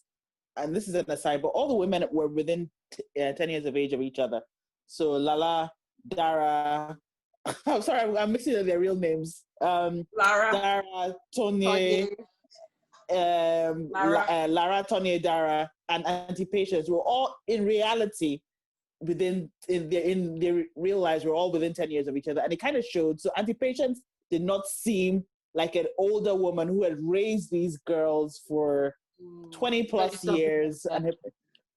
[SPEAKER 3] and this is an aside, but all the women were within 10 years of age of each other. So Lala, Dara, I'm sorry, I'm mixing up their real names. Lara, Tonya, Lara, Tonya, Dara, and Auntie Patience were all in reality in their real lives were all within 10 years of each other, and it kind of showed. So Auntie Patience did not seem like an older woman who had raised these girls for 20 plus years, and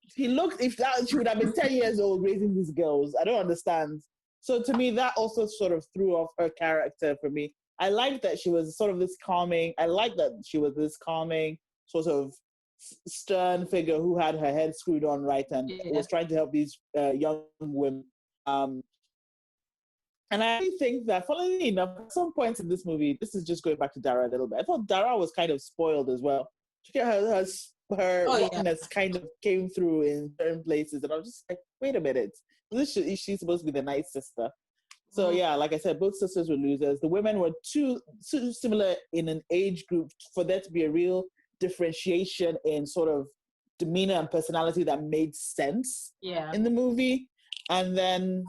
[SPEAKER 3] she looked, if that, she would have been 10 years old raising these girls. I don't understand. So to me, that also sort of threw off her character for me. I liked that she was sort of this calming, sort of stern figure who had her head screwed on right and was trying to help these young women. And I think that, funnily enough, at some points in this movie, this is just going back to Dara a little bit, I thought Dara was kind of spoiled as well. Her rottenness kind of came through in certain places, and I was just like, wait a minute, is she supposed to be the nice sister? So yeah, like I said, both sisters were losers. The women were too similar in an age group for there to be a real differentiation in sort of demeanor and personality that made sense in the movie. And then,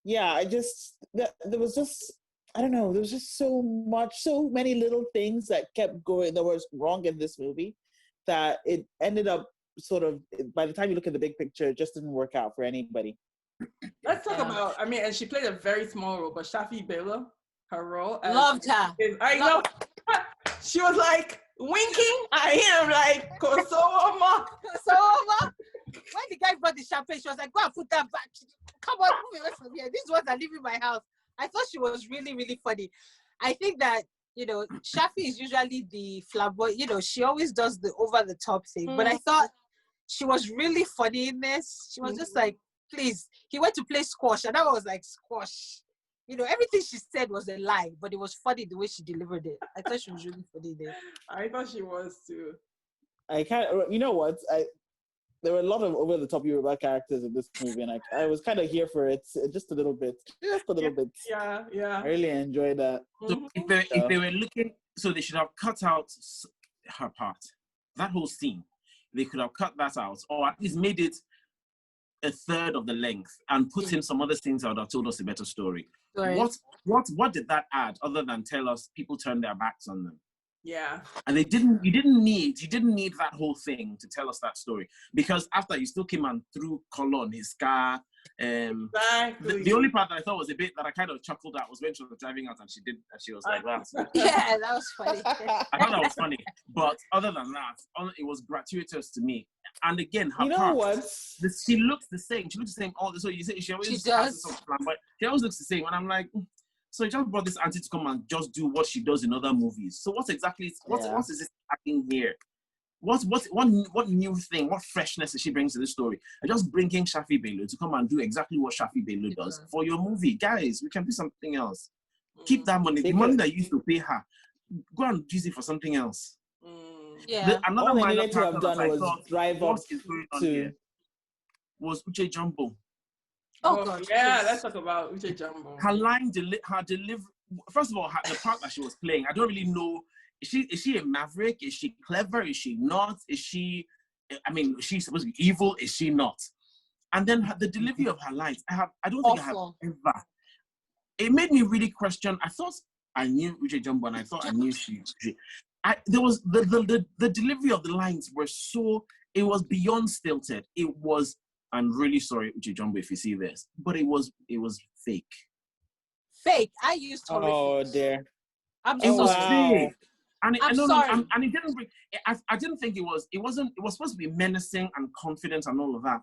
[SPEAKER 3] yeah, there was just, I don't know, there was just so many little things that kept going, that was wrong in this movie, that it ended up sort of, by the time you look at the big picture, it just didn't work out for anybody.
[SPEAKER 1] Let's talk about, and she played a very small role, but Shafi Bello, her role.
[SPEAKER 4] Loved her.
[SPEAKER 1] I know. She was like winking at him, like, Kosoma.
[SPEAKER 4] When the guy brought the champagne, she was like, go and put that back. Come on, move away from here. These ones are leaving my house. I thought she was really, really funny. I think that, Shafi is usually the flamboyant, she always does the over-the-top thing. But I thought she was really funny in this. She was just like, please. He went to play squash, and I was like, squash. Everything she said was a lie, but it was funny the way she delivered it. I thought she was really funny there.
[SPEAKER 1] I thought she was too.
[SPEAKER 3] I can't, you know what? There were a lot of over-the-top Yoruba characters in this movie, and I was kind of here for it, just a little bit.
[SPEAKER 1] Yeah.
[SPEAKER 3] I really enjoyed that.
[SPEAKER 2] So if they were looking, so they should have cut out her part. That whole scene, they could have cut that out, or at least made it a third of the length and put in some other scenes that would have told us a better story.
[SPEAKER 4] Right.
[SPEAKER 2] What did that add other than tell us people turned their backs on them?
[SPEAKER 1] Yeah.
[SPEAKER 2] And you didn't need that whole thing to tell us that story, because after you still came and threw color on his car.
[SPEAKER 1] Exactly.
[SPEAKER 2] The only part that I thought was a bit that I kind of chuckled at was when she was driving out and she was like that.
[SPEAKER 4] Yeah, that was funny.
[SPEAKER 2] I thought that was funny, but other than that, it was gratuitous to me. And again, her she looks the same. She looks the same. So you say she always does, but she always looks the same. And I'm like, so you just brought this auntie to come and just do what she does in other movies. So what is this acting here? What new thing, what freshness does she bring to this story? And just bringing Shafi Bello to come and do exactly what Shafi Bello does for your movie. Guys, we can do something else. Keep that money. The money that you used to pay her, go and use it for something else.
[SPEAKER 4] Yeah.
[SPEAKER 2] Another
[SPEAKER 3] all they
[SPEAKER 2] minor
[SPEAKER 3] needed to have done was drive up to...
[SPEAKER 2] was Uche Jombo.
[SPEAKER 1] Oh God, yeah, let's talk about Uche Jombo.
[SPEAKER 2] Her line, her delivery. First of all, the part that she was playing, I don't really know. Is she a maverick? Is she clever? Is she not? Is she she's supposed to be evil? Is she not? And then the delivery of her lines, I don't think I have ever. It made me really question. I thought I knew Uche Jombo, and I thought I knew she. There was the delivery of the lines were so. It was beyond stilted. It was I'm really sorry, Uche Jombo, if you see this, but it was fake.
[SPEAKER 4] Fake. I used horrific.
[SPEAKER 3] Oh dear.
[SPEAKER 4] I'm
[SPEAKER 2] It was
[SPEAKER 4] sorry.
[SPEAKER 2] fake. And
[SPEAKER 4] I'm sorry.
[SPEAKER 2] and it didn't bring, I didn't think it was supposed to be menacing and confident and all of that.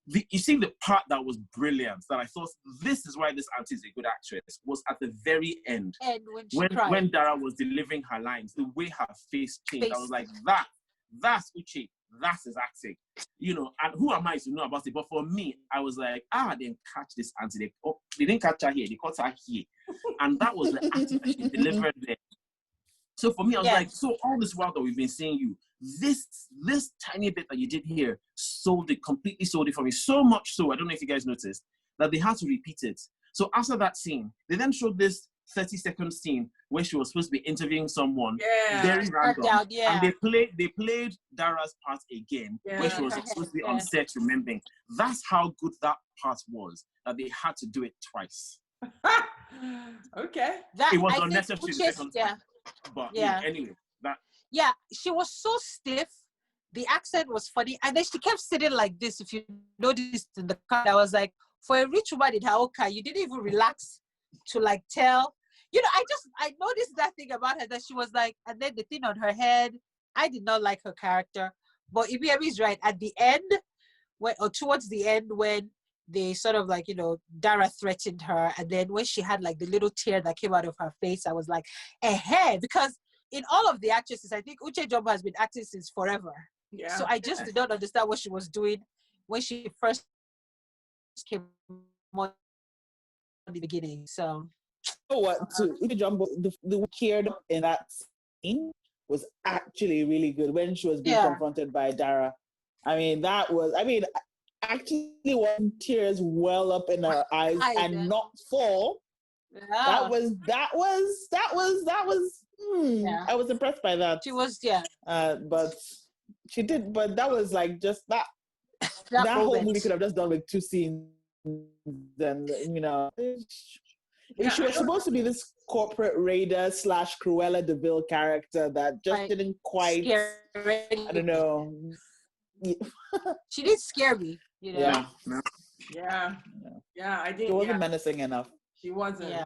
[SPEAKER 2] You see, the part that was brilliant, that I thought, this is why this auntie is a good actress, was at the very end.
[SPEAKER 4] And when
[SPEAKER 2] Dara was delivering her lines, the way her face changed, I was like, that's Uche, that is acting. You know, and who am I to know about it? But for me, I was like, they didn't catch this auntie. They didn't catch her here, they caught her here. And that was the acting that she delivered there. So for me, I was like, so all this while that we've been seeing you, this tiny bit that you did here completely sold it for me. So much so, I don't know if you guys noticed, that they had to repeat it. So after that scene, they then showed this 30-second scene where she was supposed to be interviewing someone, very random. And they played Dara's part again, where she was supposed to be on set remembering. That's how good that part was, that they had to do it twice.
[SPEAKER 1] Okay.
[SPEAKER 2] It was unnecessary the second time. But anyway, that.
[SPEAKER 4] Yeah, she was so stiff. The accent was funny. And then she kept sitting like this. If you noticed in the car, I was like, for a rich woman in her own car, you didn't even relax to like tell. You know, I noticed that thing about her, that she was like, and then the thing on her head, I did not like her character. But Ibiemi is right. At the end, towards the end, when they sort of like, you know, Dara threatened her, and then when she had like the little tear that came out of her face, I was like, because in all of the actresses, I think Uche Jombo has been acting since forever. Yeah. So I just did not understand what she was doing when she first came on in the beginning. So
[SPEAKER 3] Uche Jombo, the cheered in that scene was actually really good when she was being confronted by Dara. I mean, actually when tears well up in her eyes and not fall. Yeah. That was I was impressed by that.
[SPEAKER 4] She was,
[SPEAKER 3] but she did, but that was like just that whole movie could have just done with 2 scenes. And you know, she was supposed to be this corporate raider / Cruella de Vil character that just didn't quite I don't know.
[SPEAKER 4] She did scare me, you know.
[SPEAKER 1] Yeah. I think
[SPEAKER 3] she wasn't menacing enough.
[SPEAKER 1] She wasn't.
[SPEAKER 4] Yeah.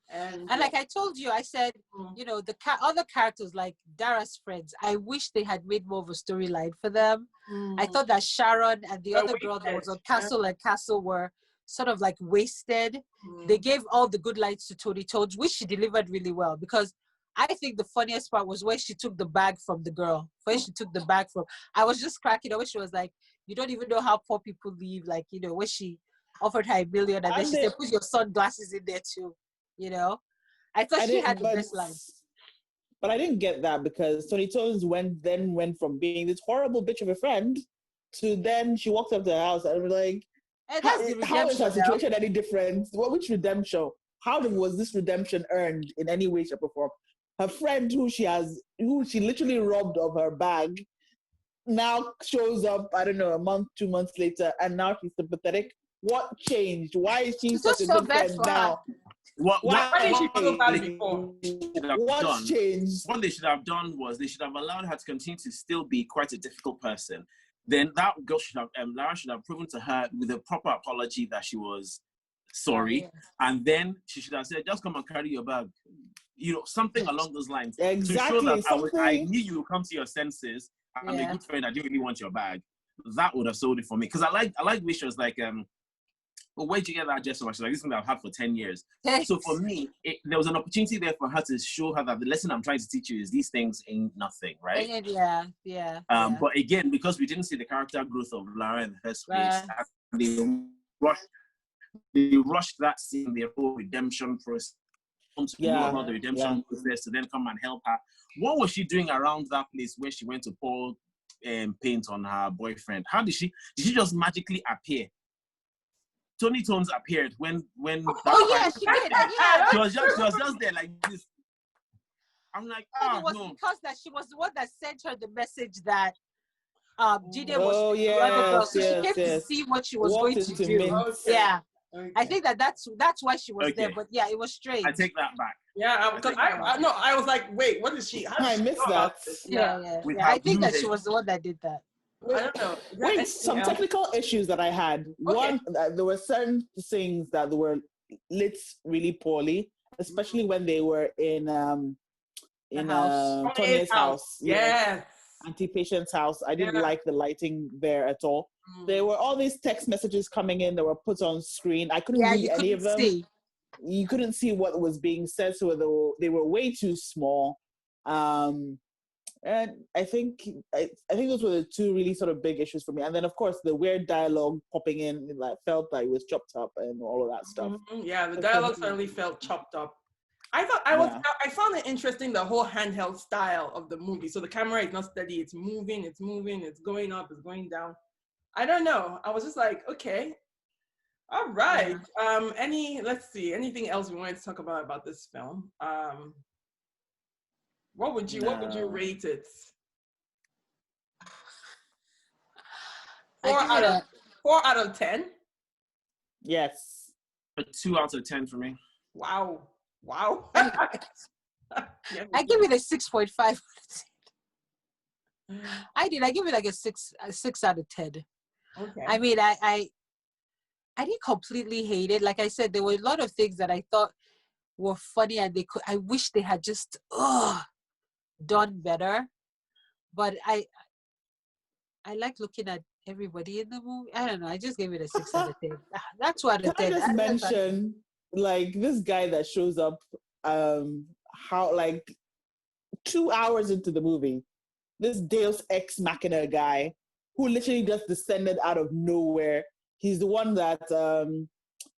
[SPEAKER 4] And like I told you, I said, you know, the other characters like Dara's friends, I wish they had made more of a storyline for them. I thought that Sharon and the other girl that was on Castle and Castle were sort of like wasted. They gave all the good lines to Tony Tones, which she delivered really well, because I think the funniest part was when she took the bag from the girl. I was just cracking up when she was like, you don't even know how poor people live. Like, you know, when she offered her $1 million and then she said, put your sunglasses in there too. You know, I thought she had the best lines.
[SPEAKER 3] But I didn't get that, because Tony Tones went from being this horrible bitch of a friend to then she walked up to her house and was like, how is her situation any different? Which redemption? How was this redemption earned in any way, shape, or form? Her friend who she literally robbed of her bag now shows up, I don't know, a month, 2 months later, and now she's sympathetic. What changed? Why is she such a good friend now?
[SPEAKER 2] What
[SPEAKER 3] What's
[SPEAKER 2] changed? What they should have done was they should have allowed her to continue to still be quite a difficult person. Then that girl Lara should have proven to her with a proper apology that she was sorry, and then she should have said, "Just come and carry your bag," you know, something along those lines.
[SPEAKER 3] Exactly.
[SPEAKER 2] To show that I knew you would come to your senses. I'm a good friend. I didn't really want your bag. That would have sold it for me, because I like wishes like well, where'd you get that dress so much? Like, this is something I've had for 10 years. So for me, there was an opportunity there for her to show her that the lesson I'm trying to teach you is these things ain't nothing, right?
[SPEAKER 4] Yeah.
[SPEAKER 2] But again, because we didn't see the character growth of Lara in the first place, they rushed that scene, their whole redemption process, the redemption process to then come and help her. What was she doing around that place where she went to pour paint on her boyfriend? How did she just magically appear? Tony Tones appeared when
[SPEAKER 4] she did. Yeah,
[SPEAKER 2] she was just there like this. I'm like,
[SPEAKER 4] it was because that she was the one that sent her the message that Jide was so she came to see what she was going to do. Yeah. Okay. I think that's why she was there. But yeah, it was strange.
[SPEAKER 2] I take that back.
[SPEAKER 1] Yeah, because I was like, wait, what is she?
[SPEAKER 3] I missed that.
[SPEAKER 4] Yeah. I think that she was the one that did that.
[SPEAKER 1] I don't know.
[SPEAKER 3] Wait, some technical issues that I had.
[SPEAKER 1] Okay.
[SPEAKER 3] One, there were certain things that were lit really poorly, especially when they were in Tonye's house.
[SPEAKER 1] Yes.
[SPEAKER 3] Anti-patient's house. I didn't like the lighting there at all. There were all these text messages coming in that were put on screen. I couldn't read any of them. You couldn't see what was being said, so they were way too small. And I think those were the two really sort of big issues for me. And then, of course, the weird dialogue popping in, like, felt like it was chopped up and all of that stuff.
[SPEAKER 1] Yeah, the dialogue certainly felt chopped up. I found it interesting, the whole handheld style of the movie. So the camera is not steady, it's moving, it's going up, it's going down. I don't know. I was just like, okay. All right. Yeah. Let's see, anything else we wanted to talk about this film? What would you rate it? 4 out of 10?
[SPEAKER 3] Yes.
[SPEAKER 2] A 2 out of 10 for me.
[SPEAKER 1] Wow.
[SPEAKER 4] I give it a 6.5 out of 10. I give it like a 6 out of 10.
[SPEAKER 1] Okay.
[SPEAKER 4] I mean, I didn't completely hate it. Like I said, there were a lot of things that I thought were funny, and I wish they had just done better. But I like looking at everybody in the movie. I don't know. I just gave it a 6 out of 10. That's 2 out of 10.
[SPEAKER 3] Can I just mention, like, this guy that shows up, how, like, 2 hours into the movie, this Deus Ex Machina guy who literally just descended out of nowhere. He's the one that,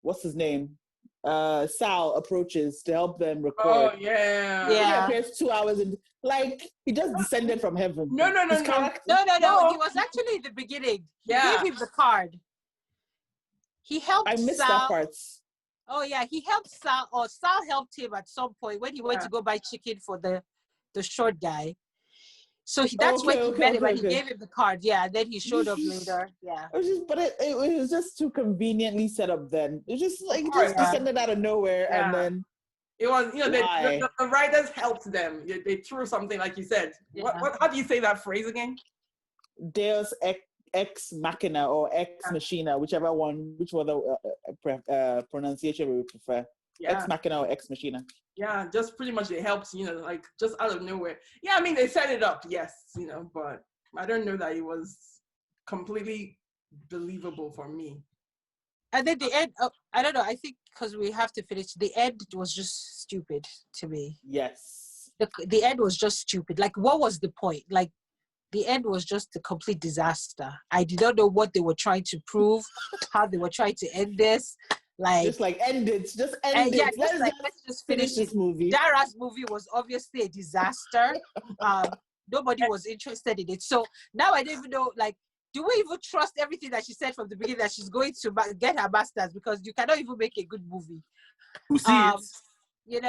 [SPEAKER 3] what's his name? Sal approaches to help them record.
[SPEAKER 1] Oh, yeah.
[SPEAKER 3] He appears 2 hours in, like, he just descended from heaven.
[SPEAKER 1] No.
[SPEAKER 4] No. He was actually in the beginning. He gave him the card. He helped Sal.
[SPEAKER 3] I missed that part.
[SPEAKER 4] Oh, yeah. He helped Sal, or Sal helped him at some point when he went to go buy chicken for the short guy. So that's when he met him, and he gave him the card. Yeah, and then he showed up later. Yeah.
[SPEAKER 3] It was just too conveniently set up then. It was just like, descended out of nowhere, and then...
[SPEAKER 1] It was, the writers helped them. They threw something, like you said. Yeah. How do you say that phrase again?
[SPEAKER 3] Deus Ex Machina or Ex Machina, which pronunciation we would prefer. Yeah. Ex Machina or Ex Machina.
[SPEAKER 1] Yeah, just pretty much it helps, like just out of nowhere. Yeah, I mean, they set it up, yes, but I don't know that it was completely believable for me.
[SPEAKER 4] And then the end, I don't know, I think because we have to finish, the end was just stupid to me.
[SPEAKER 3] Yes.
[SPEAKER 4] The end was just stupid. Like, what was the point? Like, the end was just a complete disaster. I did not know what they were trying to prove, how they were trying to end this. Like,
[SPEAKER 3] just like end it. Just end it.
[SPEAKER 4] Yeah, let's just finish this movie. Dara's movie was obviously a disaster. Nobody was interested in it. So now I don't even know, like, do we even trust everything that she said from the beginning that she's going to get her master's? Because you cannot even make a good movie.
[SPEAKER 2] Who sees it?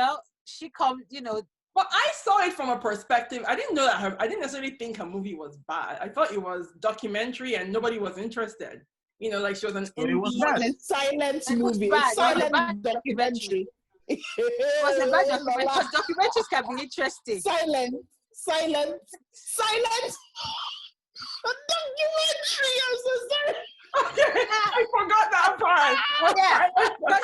[SPEAKER 4] She comes,
[SPEAKER 1] Well, I saw it from a perspective. I didn't know that I didn't necessarily think her movie was bad. I thought it was documentary and nobody was interested. Like she was an
[SPEAKER 3] silent movie. Silent documentary.
[SPEAKER 4] It was a bad documentary because documentaries can be interesting.
[SPEAKER 3] Silent. A documentary, I'm so sorry.
[SPEAKER 1] I forgot that part.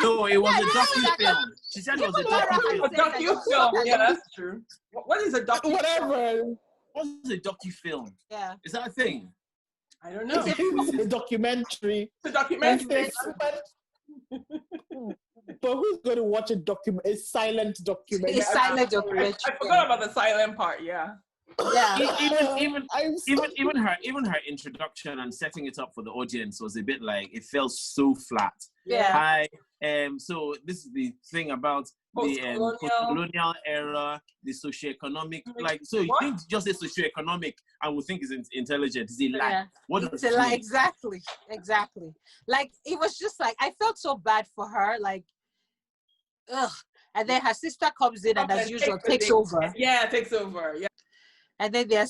[SPEAKER 2] No, it was a docu-film. She said it was a docu-film.
[SPEAKER 1] A docu-film. Yeah, that's true. What is a docu-film?
[SPEAKER 3] Whatever.
[SPEAKER 2] What is a docu-film?
[SPEAKER 4] Yeah.
[SPEAKER 2] Is that a thing?
[SPEAKER 1] I don't know.
[SPEAKER 3] It's a documentary.
[SPEAKER 1] It's a documentary.
[SPEAKER 3] But who's going to watch a silent documentary?
[SPEAKER 4] It's silent documentary.
[SPEAKER 1] I forgot about the silent part. Yeah.
[SPEAKER 4] Yeah.
[SPEAKER 2] Even her introduction and setting it up for the audience was a bit like, it felt so flat.
[SPEAKER 4] Yeah.
[SPEAKER 2] So this is the thing about the post-colonial era, the socioeconomic, like, so you think just say socioeconomic and we think it's intelligent. Is it like, what does it mean?
[SPEAKER 4] Exactly. Like, it was just like, I felt so bad for her, like, ugh. And then her sister comes in and as usual takes over.
[SPEAKER 1] Yeah, takes over. Yeah.
[SPEAKER 4] And then they're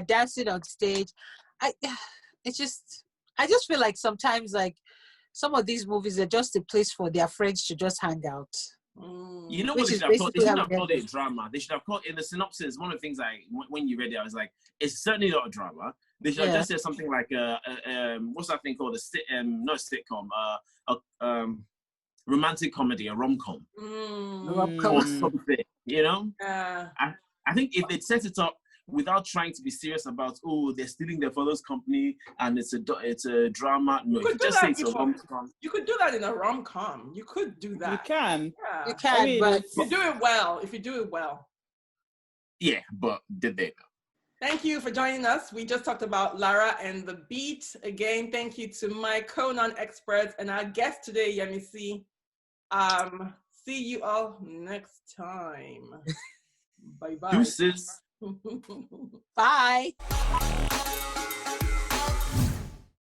[SPEAKER 4] dancing on stage. I just feel like sometimes, like, some of these movies are just a place for their friends to just hang out.
[SPEAKER 2] You know what they should have called? They should have called it a drama. They should have called, in the synopsis, one of the things when you read it, I was like, it's certainly not a drama. They should have just said something like, what's that thing called? Not a sitcom, romantic comedy, a rom-com. Or something, you know? I think if they'd set it up without trying to be serious about, they're stealing their father's company and it's a drama. No, you just say it's a rom-com.
[SPEAKER 1] You could do that in a rom-com. You could do that.
[SPEAKER 3] You can.
[SPEAKER 1] Yeah.
[SPEAKER 4] You can, I mean, but
[SPEAKER 1] if you do it well.
[SPEAKER 2] Yeah, but did they though?
[SPEAKER 1] Thank you for joining us. We just talked about Lara and the Beat. Again, thank you to my co-non-experts and our guest today, Yemisi. See you all next time. Bye-bye.
[SPEAKER 2] Deuces.
[SPEAKER 4] bye.